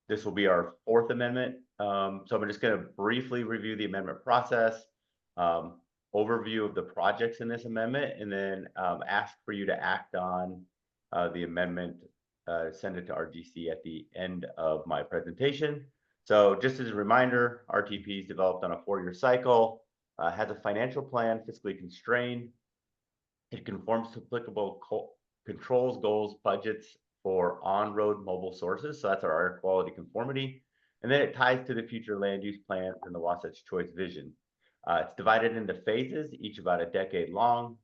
This will be our 4th amendment. So I'm just going to briefly review the amendment process, overview of the projects in this amendment, and then ask for you to act on the amendment, send it to RGC at the end of my presentation. So just as a reminder, RTP is developed on a 4-year cycle, has a financial plan, fiscally constrained. It conforms to applicable controls, goals, budgets for on-road mobile sources. So that's our air quality conformity. And then it ties to the future land use plans and the Wasatch Choice vision. It's divided into phases, each about a decade long,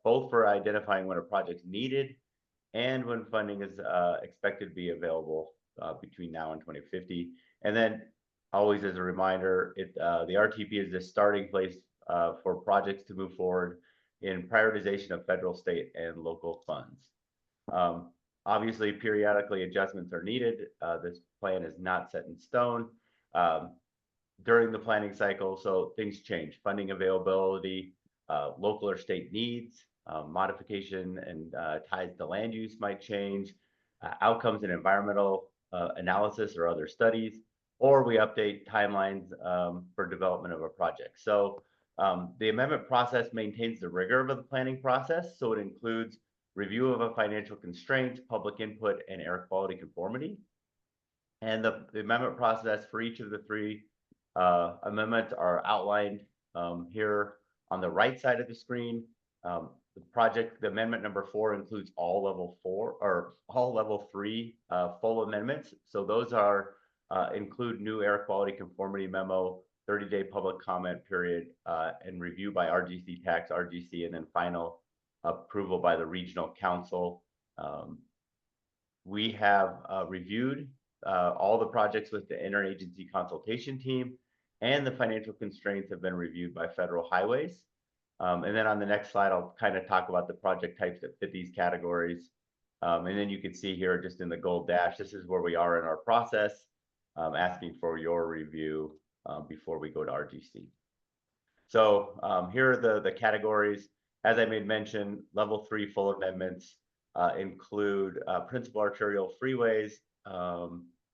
both for identifying when a project's needed and when funding is expected to be available between now and 2050. And then always as a reminder, the RTP is the starting place for projects to move forward in prioritization of federal, state, and local funds. Obviously, periodically adjustments are needed. This plan is not set in stone during the planning cycle, so things change. Funding availability, local or state needs, modification and ties to land use might change, outcomes in environmental analysis or other studies, or we update timelines for development of a project. So the amendment process maintains the rigor of the planning process. So it includes review of a financial constraint, public input, and air quality conformity. And the amendment process for each of the 3 amendments are outlined here on the right side of the screen. The amendment number 4 includes all level 4 or all level 3 full amendments. So those are include new air quality conformity memo, 30-day public comment period, and review by RGC TAC, RGC, and then final approval by the regional council. We have reviewed all the projects with the interagency consultation team, and the financial constraints have been reviewed by Federal Highways. And then on the next slide, I'll kind of talk about the project types that fit these categories. And then you can see here just in the gold dash, this is where we are in our process, asking for your review before we go to RGC. So here are the categories. As I made mention, level 3 full amendments include principal arterial freeways,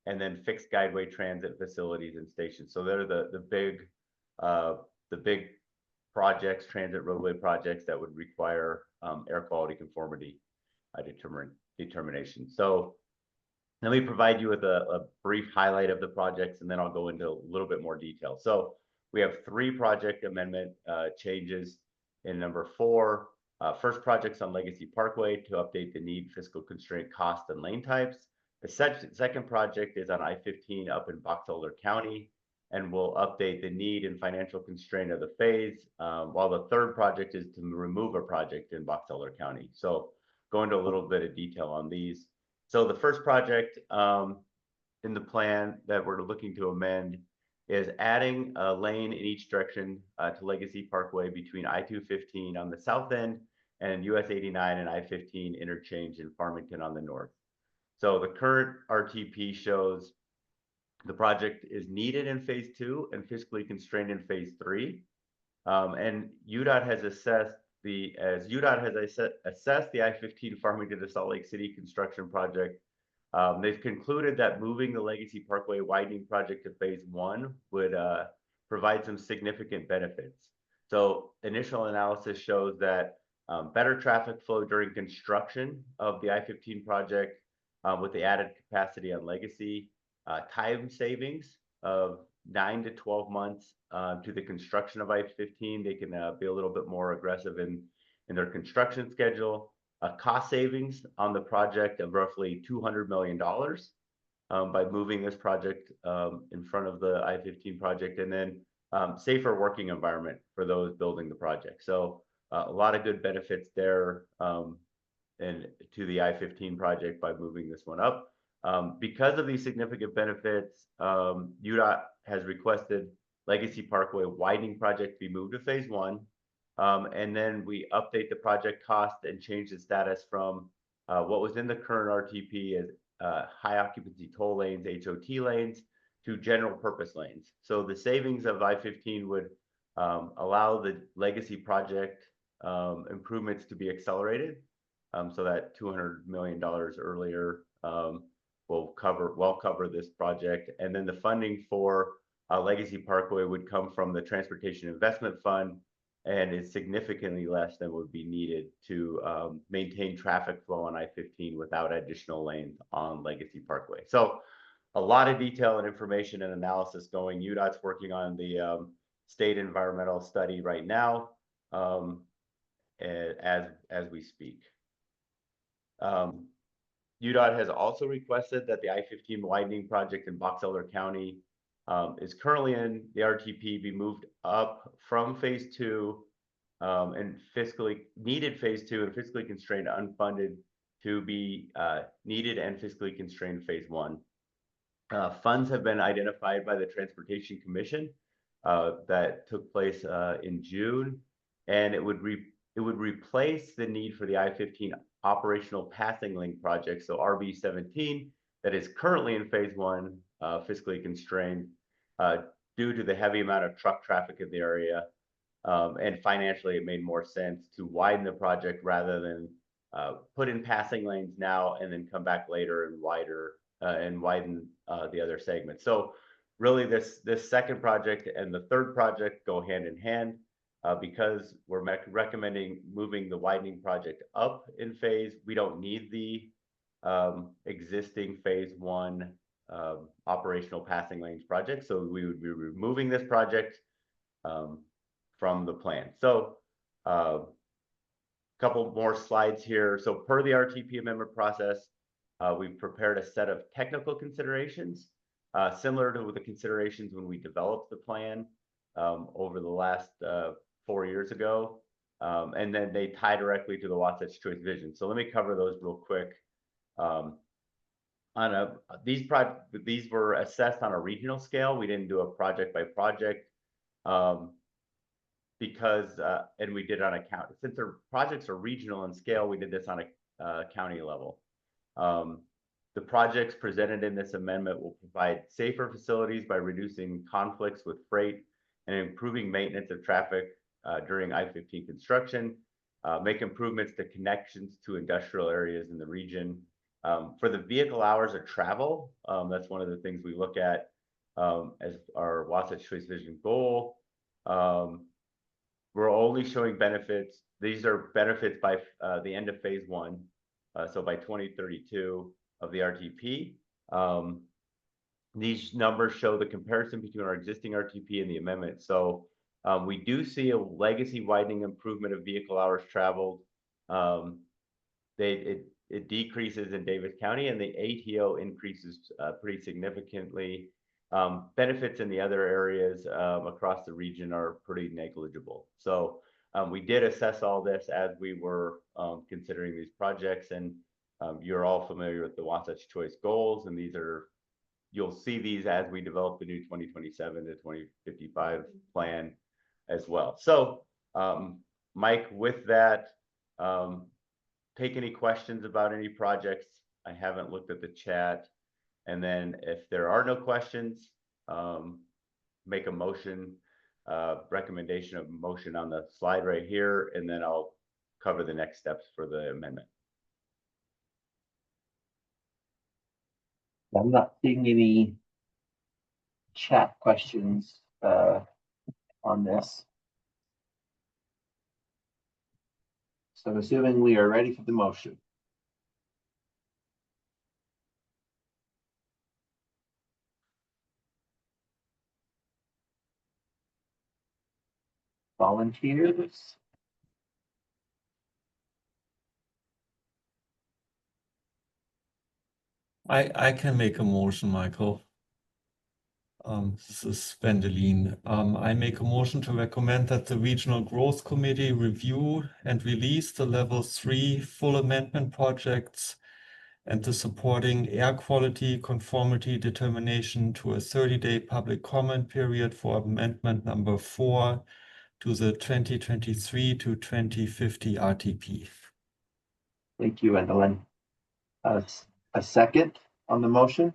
and then fixed guideway transit facilities and stations. So they're the big projects, transit roadway projects that would require air quality conformity determination. So let me provide you with a brief highlight of the projects, and then I'll go into a little bit more detail. So we have 3 project amendment changes in number 4. First, projects on Legacy Parkway to update the need, fiscal constraint, cost, and lane types. The second project is on I-15 up in Box Elder County, and will update the need and financial constraint of the phase, while the third project is to remove a project in Box Elder County. So go into a little bit of detail on these. So the first project in the plan that we're looking to amend is adding a lane in each direction to Legacy Parkway between I-215 on the south end and US 89 and I-15 interchange in Farmington on the north. So the current RTP shows the project is needed in phase 2 and fiscally constrained in phase 3. And UDOT has assessed the I-15 Farmington to Salt Lake City construction project. They've concluded that moving the Legacy Parkway widening project to phase 1 would provide some significant benefits. So initial analysis shows that better traffic flow during construction of the I-15 project with the added capacity on Legacy, time savings of 9 to 12 months to the construction of I-15. They can be a little bit more aggressive in their construction schedule. Cost savings on the project of roughly $200 million by moving this project in front of the I-15 project, and then safer working environment for those building the project. So a lot of good benefits there, and to the I-15 project by moving this one up. Because of these significant benefits, UDOT has requested Legacy Parkway widening project be moved to phase 1. And then we update the project cost and change the status from what was in the current RTP as high occupancy toll lanes, HOT lanes, to general purpose lanes. So the savings of I-15 would allow the legacy project improvements to be accelerated. So that $200 million earlier will cover this project. And then the funding for Legacy Parkway would come from the Transportation Investment Fund, and is significantly less than would be needed to maintain traffic flow on I-15 without additional lanes on Legacy Parkway. So a lot of detail and information and analysis going. UDOT's working on the state environmental study right now as we speak. UDOT has also requested that the I-15 widening project in Box Elder County is currently in the RTP be moved up from phase 2 and fiscally needed phase 2 and fiscally constrained unfunded to be needed and fiscally constrained phase 1. Funds have been identified by the Transportation Commission that took place in June, and it would replace the need for the I-15 operational passing link project, so RB17, that is currently in phase 1, fiscally constrained due to the heavy amount of truck traffic in the area. And financially, it made more sense to widen the project rather than put in passing lanes now and then come back later and widen the other segments. So really this second project and the third project go hand in hand because we're recommending moving the widening project up in phase. We don't need the existing phase 1 operational passing lanes project. So we would be removing this project from the plan. So couple more slides here. So per the RTP amendment process, we've prepared a set of technical considerations similar to the considerations when we developed the plan over the last 4 years ago. And then they tie directly to the Wasatch Choice vision. So let me cover those real quick. These were assessed on a regional scale. We didn't do a project by project because and we did on a county. Since our projects are regional in scale, we did this on a county level. The projects presented in this amendment will provide safer facilities by reducing conflicts with freight and improving maintenance of traffic during I-15 construction, make improvements to connections to industrial areas in the region. For the vehicle hours of travel, that's one of the things we look at as our Wasatch Choice Vision goal. We're only showing benefits. These are benefits by the end of phase 1, so by 2032 of the RTP. These numbers show the comparison between our existing RTP and the amendment. So we do see a legacy widening improvement of vehicle hours traveled. It decreases in Davis County, and the ATO increases pretty significantly. Benefits in the other areas across the region are pretty negligible. So we did assess all this as we were considering these projects, and you're all familiar with the Wasatch Choice goals, and you'll see these as we develop the new 2027 to 2055 plan as well. So Mike, with that, take any questions about any projects. I haven't looked at the chat. And then if there are no questions, make a motion, recommendation of motion on the slide right here, and then I'll cover the next steps for the amendment. I'm not seeing any chat questions on this. So I'm assuming we are ready for the motion. Volunteers? I can make a motion, Michael. This is Wendelin. I make a motion to recommend that the Regional Growth Committee review and release the Level 3 full amendment projects and the supporting air quality conformity determination to a 30-day public comment period for amendment number 4 to the 2023 to 2050 RTP. Thank you, Wendelin. A second on the motion?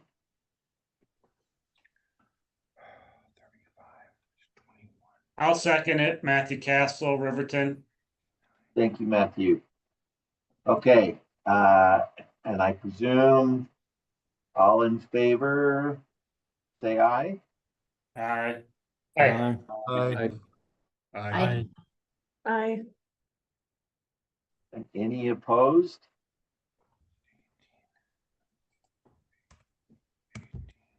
I'll second it. Matthew Castle, Riverton. Thank you, Matthew. Okay, and I presume all in favor, say aye. Aye. Aye. Aye. Aye. Aye. And any opposed?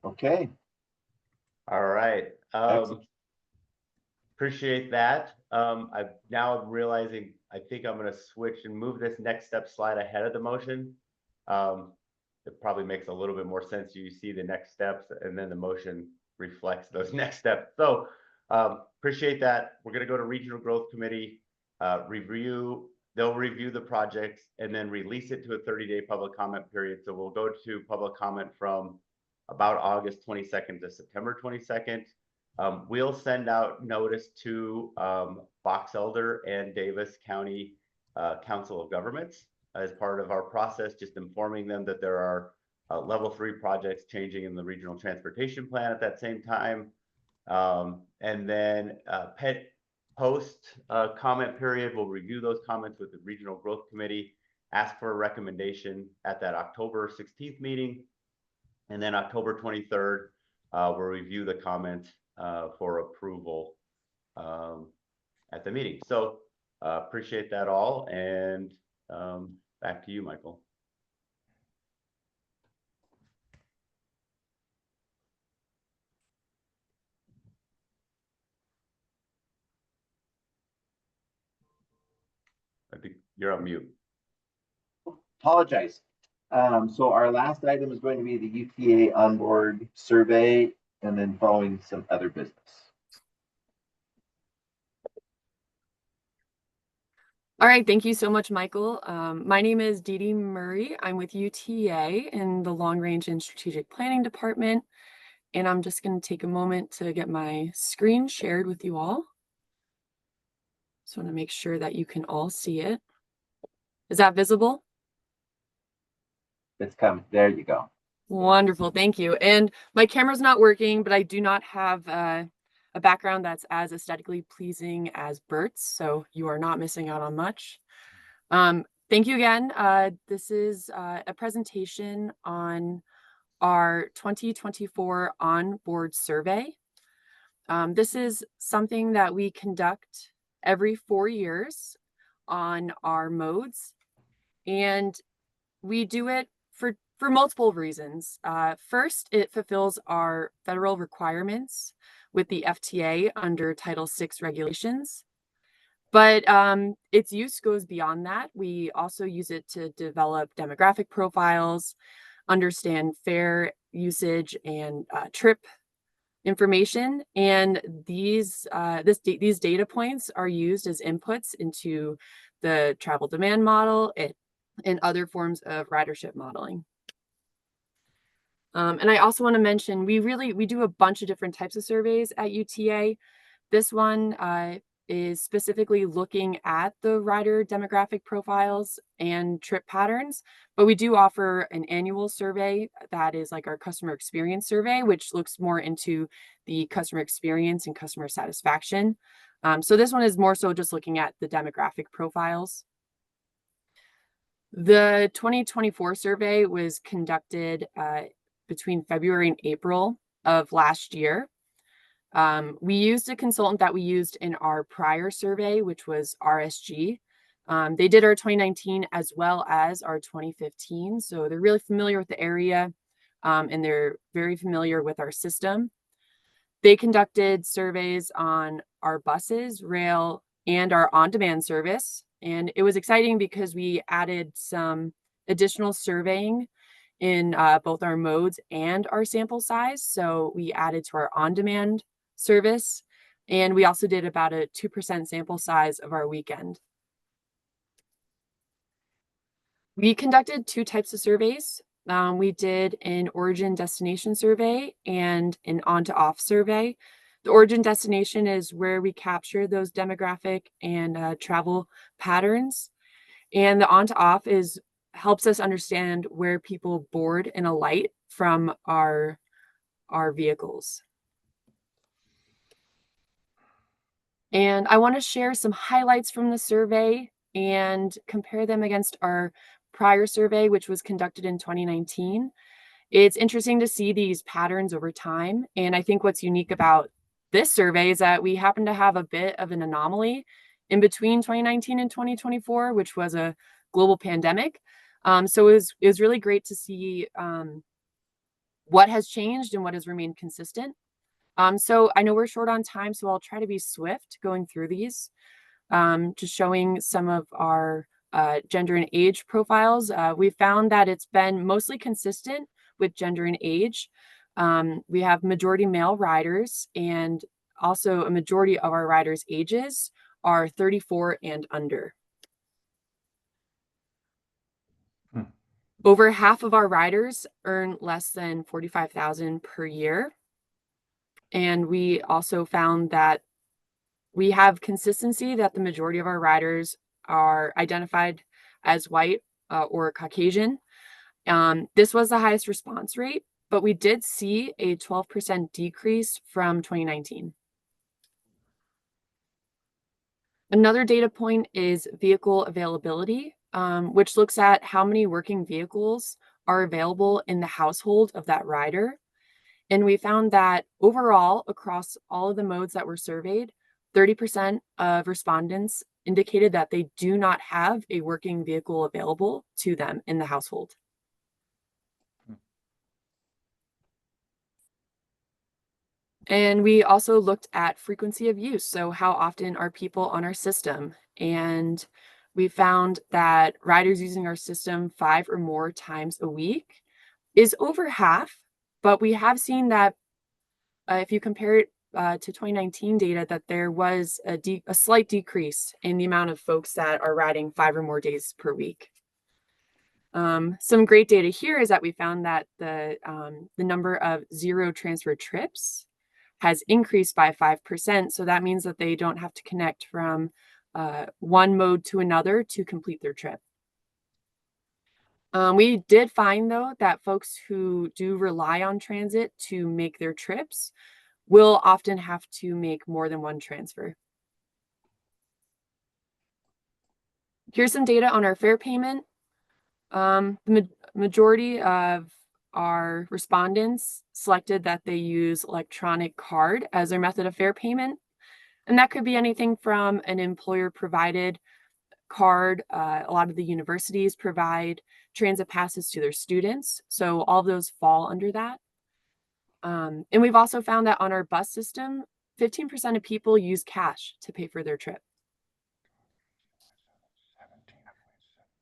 Okay. All right. Excellent. Appreciate that. I'm realizing I think I'm going to switch and move this next step slide ahead of the motion. It probably makes a little bit more sense. You see the next steps and then the motion reflects those next steps. So appreciate that. We're going to go to Regional Growth Committee, they'll review the projects and then release it to a 30-day public comment period. So we'll go to public comment from about August 22nd to September 22nd. We'll send out notice to Box Elder and Davis County Council of Governments as part of our process, just informing them that there are level 3 projects changing in the regional transportation plan at that same time. And then post comment period, we'll review those comments with the Regional Growth Committee, ask for a recommendation at that October 16th meeting. And then October 23rd, we'll review the comment for approval at the meeting. So appreciate that all, and back to you, Michael. I think you're on mute. Apologize. So our last item is going to be the UTA onboard survey, and then following some other business. All right, thank you so much, Michael. My name is Dee Dee Murray. I'm with UTA in the Long Range and Strategic Planning Department, and I'm just going to take a moment to get my screen shared with you all. Just want to make sure that you can all see it. Is that visible? It's coming. There you go. Wonderful, thank you. And my camera's not working, but I do not have a background that's as aesthetically pleasing as Bert's, so you are not missing out on much. Thank you again. This is a presentation on our 2024 onboard survey. This is something that we conduct every 4 years on our modes, and we do it for multiple reasons. First, it fulfills our federal requirements with the FTA under Title VI regulations. But its use goes beyond that. We also use it to develop demographic profiles, understand fare usage and trip information. And these data points are used as inputs into the travel demand model and other forms of ridership modeling. And I also want to mention, we do a bunch of different types of surveys at UTA. This one is specifically looking at the rider demographic profiles and trip patterns, but we do offer an annual survey that is like our customer experience survey, which looks more into the customer experience and customer satisfaction. So this one is more so just looking at the demographic profiles. The 2024 survey was conducted between February and April of last year. We used a consultant that we used in our prior survey, which was RSG. They did our 2019 as well as our 2015. So they're really familiar with the area and they're very familiar with our system. They conducted surveys on our buses, rail, and our on-demand service. And it was exciting because we added some additional surveying in both our modes and our sample size. So we added to our on-demand service, and we also did about a 2% sample size of our weekend. We conducted 2 types of surveys. We did an origin destination survey and an on to off survey. The origin destination is where we capture those demographic and travel patterns. And the on to off helps us understand where people board and alight from our vehicles. And I want to share some highlights from the survey and compare them against our prior survey, which was conducted in 2019. It's interesting to see these patterns over time. And I think what's unique about this survey is that we happen to have a bit of an anomaly in between 2019 and 2024, which was a global pandemic. So it was really great to see what has changed and what has remained consistent. So I know we're short on time, so I'll try to be swift going through these, just showing some of our gender and age profiles. We found that it's been mostly consistent with gender and age. We have majority male riders, and also a majority of our riders' ages are 34 and under. Over half of our riders earn less than $45,000 per year. And we also found that we have consistency that the majority of our riders are identified as white or Caucasian. This was the highest response rate, but we did see a 12% decrease from 2019. Another data point is vehicle availability, which looks at how many working vehicles are available in the household of that rider. And we found that overall, across all of the modes that were surveyed, 30% of respondents indicated that they do not have a working vehicle available to them in the household. And we also looked at frequency of use. So how often are people on our system? And we found that riders using our system 5 or more times a week is over half. But we have seen that if you compare it to 2019 data, that there was a slight decrease in the amount of folks that are riding 5 or more days per week. Some great data here is that we found that the number of zero transfer trips has increased by 5%. So that means that they don't have to connect from one mode to another to complete their trip. We did find, though, that folks who do rely on transit to make their trips will often have to make more than one transfer. Here's some data on our fare payment. The majority of our respondents selected that they use electronic card as their method of fare payment. And that could be anything from an employer provided card. A lot of the universities provide transit passes to their students. So all of those fall under that. And we've also found that on our bus system, 15% of people use cash to pay for their trip.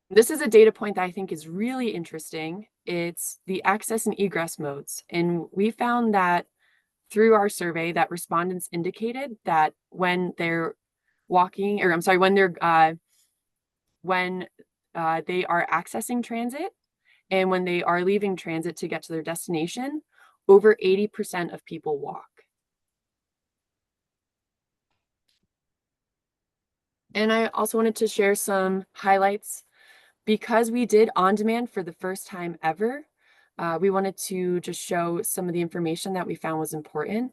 This is a data point that I think is really interesting. It's the access and egress modes. And we found that through our survey that respondents indicated that when they're walking, or I'm sorry, when they are accessing transit and when they are leaving transit to get to their destination, over 80% of people walk. And I also wanted to share some highlights. Because we did on demand for the first time ever, we wanted to just show some of the information that we found was important.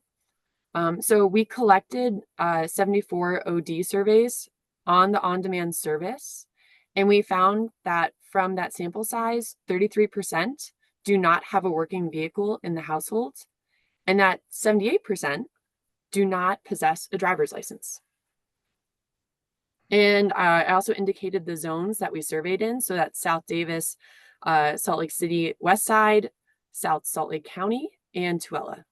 So we collected 74 OD surveys on the on-demand service, and we found that from that sample size, 33% do not have a working vehicle in the household, and that 78% do not possess a driver's license. And I also indicated the zones that we surveyed in. So that's South Davis, Salt Lake City, West Side, South Salt Lake County, and Tooele.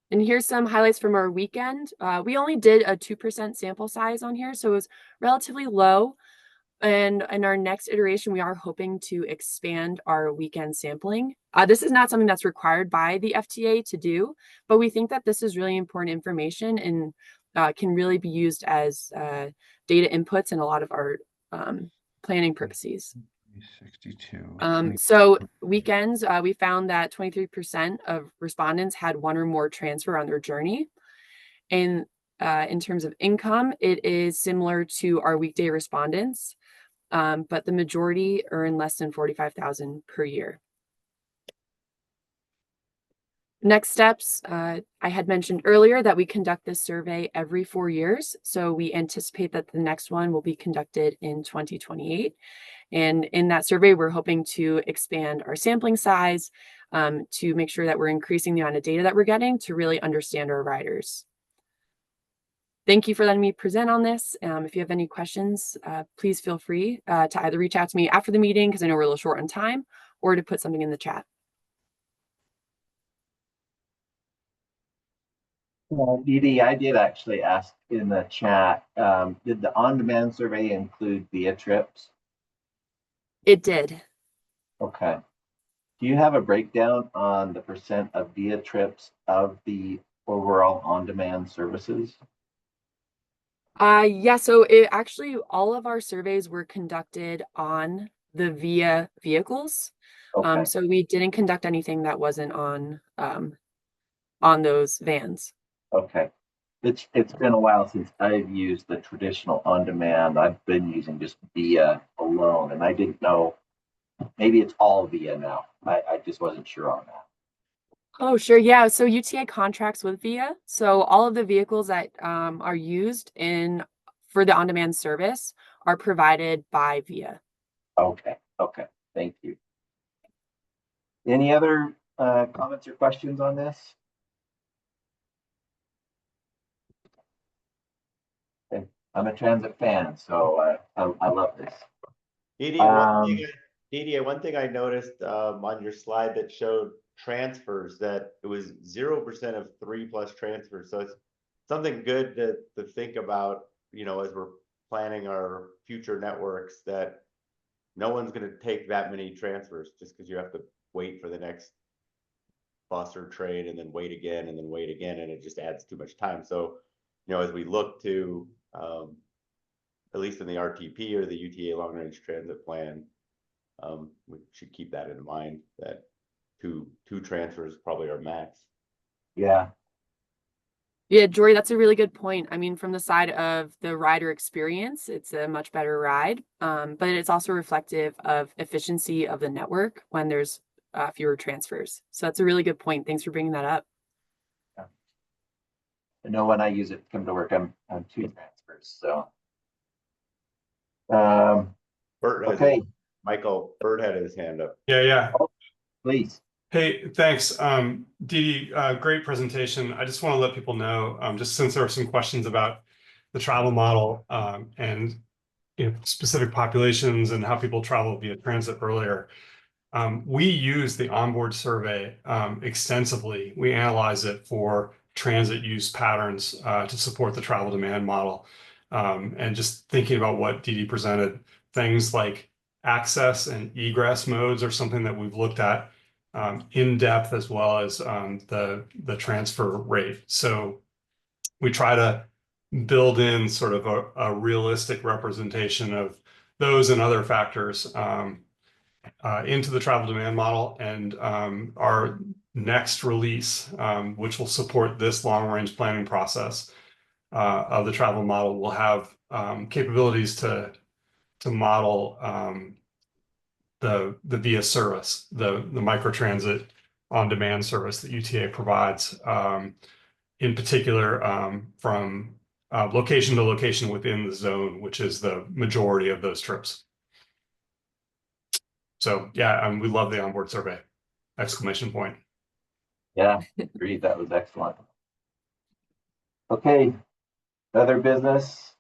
And here's some highlights from our weekend. We only did a 2% sample size on here, so it was relatively low. And in our next iteration, we are hoping to expand our weekend sampling. This is not something that's required by the FTA to do, but we think that this is really important information and can really be used as data inputs in a lot of our planning purposes. 62. So weekends, we found that 23% of respondents had one or more transfer on their journey. And in terms of income, it is similar to our weekday respondents, but the majority earn less than $45,000 per year. Next steps, I had mentioned earlier that we conduct this survey every 4 years. So we anticipate that the next one will be conducted in 2028. And in that survey, we're hoping to expand our sampling size to make sure that we're increasing the amount of data that we're getting to really understand our riders. Thank you for letting me present on this. If you have any questions, please feel free to either reach out to me after the meeting, because I know we're a little short on time, or to put something in the chat. Dee, I did actually ask in the chat, did the on-demand survey include via trips? It did. Okay. Do you have a breakdown on the percent of via trips of the overall on-demand services? Yeah, so it actually, all of our surveys were conducted on the VIA vehicles. Okay. So we didn't conduct anything that wasn't on those vans. Okay. It's been a while since I've used the traditional on-demand. I've been using just VIA alone, and I didn't know, maybe it's all VIA now. I just wasn't sure on that. Oh, sure. Yeah. So UTA contracts with VIA. So all of the vehicles that are used for the on-demand service are provided by VIA. Okay. Okay. Thank you. Any other comments or questions on this? Okay. I'm a transit fan, so I love this. Dee, one thing I noticed on your slide that showed transfers, that it was 0% of 3+ transfers. So it's something good to think about, you know, as we're planning our future networks, that no one's going to take that many transfers just because you have to wait for the next bus or train and then wait again and then wait again, and it just adds too much time. So, you know, as we look to at least in the RTP or the UTA long range transit plan, we should keep that in mind, that two transfers probably are max. Yeah. Yeah, Jory, that's a really good point. I mean, from the side of the rider experience, it's a much better ride, but it's also reflective of efficiency of the network when there's fewer transfers. So that's a really good point. Thanks for bringing that up. Yeah. I know when I use it to come to work, I'm 2 transfers. So, Bert okay. Michael, Bert had his hand up. Yeah. Oh, please. Hey, thanks. Dee, great presentation. I just want to let people know, just since there are some questions about the travel model and specific populations and how people travel via transit earlier. We use the onboard survey extensively. We analyze it for transit use patterns to support the travel demand model. And just thinking about what Dee presented, things like access and egress modes are something that we've looked at in depth, as well as the transfer rate. So we try to build in sort of a realistic representation of those and other factors into the travel demand model. And our next release, which will support this long range planning process of the travel model, will have capabilities to model the VIA service, the microtransit on demand service that UTA provides, in particular from location to location within the zone, which is the majority of those trips. So yeah, we love the onboard survey, exclamation point. Yeah, agreed. That was excellent. Okay, other business.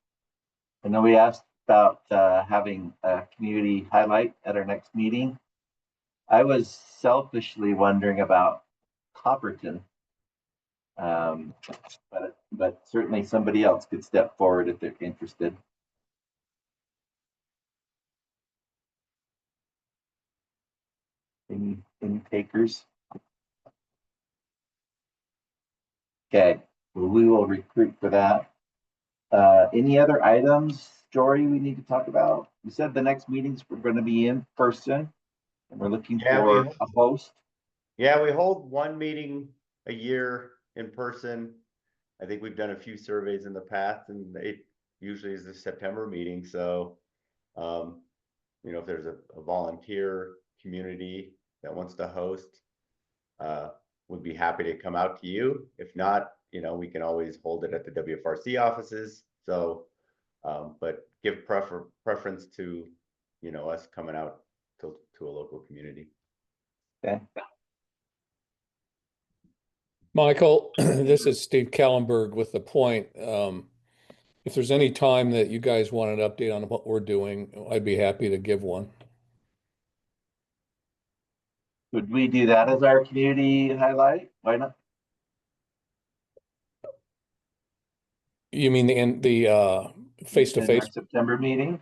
I know we asked about having a community highlight at our next meeting. I was selfishly wondering about Copperton, but certainly somebody else could step forward if they're interested. Any takers? Okay, well, we will recruit for that. Any other items, Jory, we need to talk about? You said the next meetings we're going to be in person, and we're looking for a host. Yeah, we hold one meeting a year in person. I think we've done a few surveys in the past, and it usually is the September meeting. So, you know, if there's a volunteer community that wants to host, would be happy to come out to you. If not, you know, we can always hold it at the WFRC offices. So, but give preference to, you know, us coming out to a local community. Okay. Michael, this is Steve Kallenberg with The Point. If there's any time that you guys want an update on what we're doing, I'd be happy to give one. Would we do that as our community highlight? Why not? You mean the face-to-face? September meeting?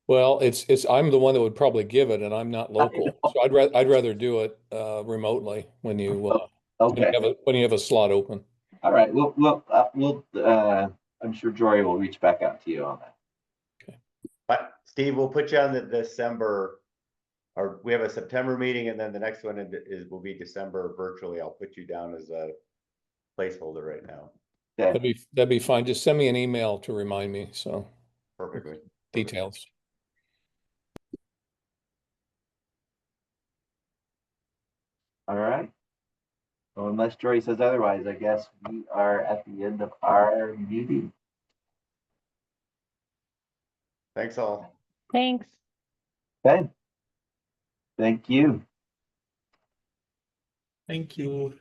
Well, I'm the one that would probably give it, and I'm not local, so I'd rather do it remotely when you okay. when you have a slot open. All right, I'm sure Jory will reach back out to you on that. Okay. But Steve, we'll put you on the December, or we have a September meeting, and then the next one will be December virtually. I'll put you down as a placeholder right now. Okay. That'd be fine. Just send me an email to remind me. So perfectly. Details. All right. Well, unless Jory says otherwise, I guess we are at the end of our meeting. Thanks all. Thanks. Okay. Thank you. Thank you.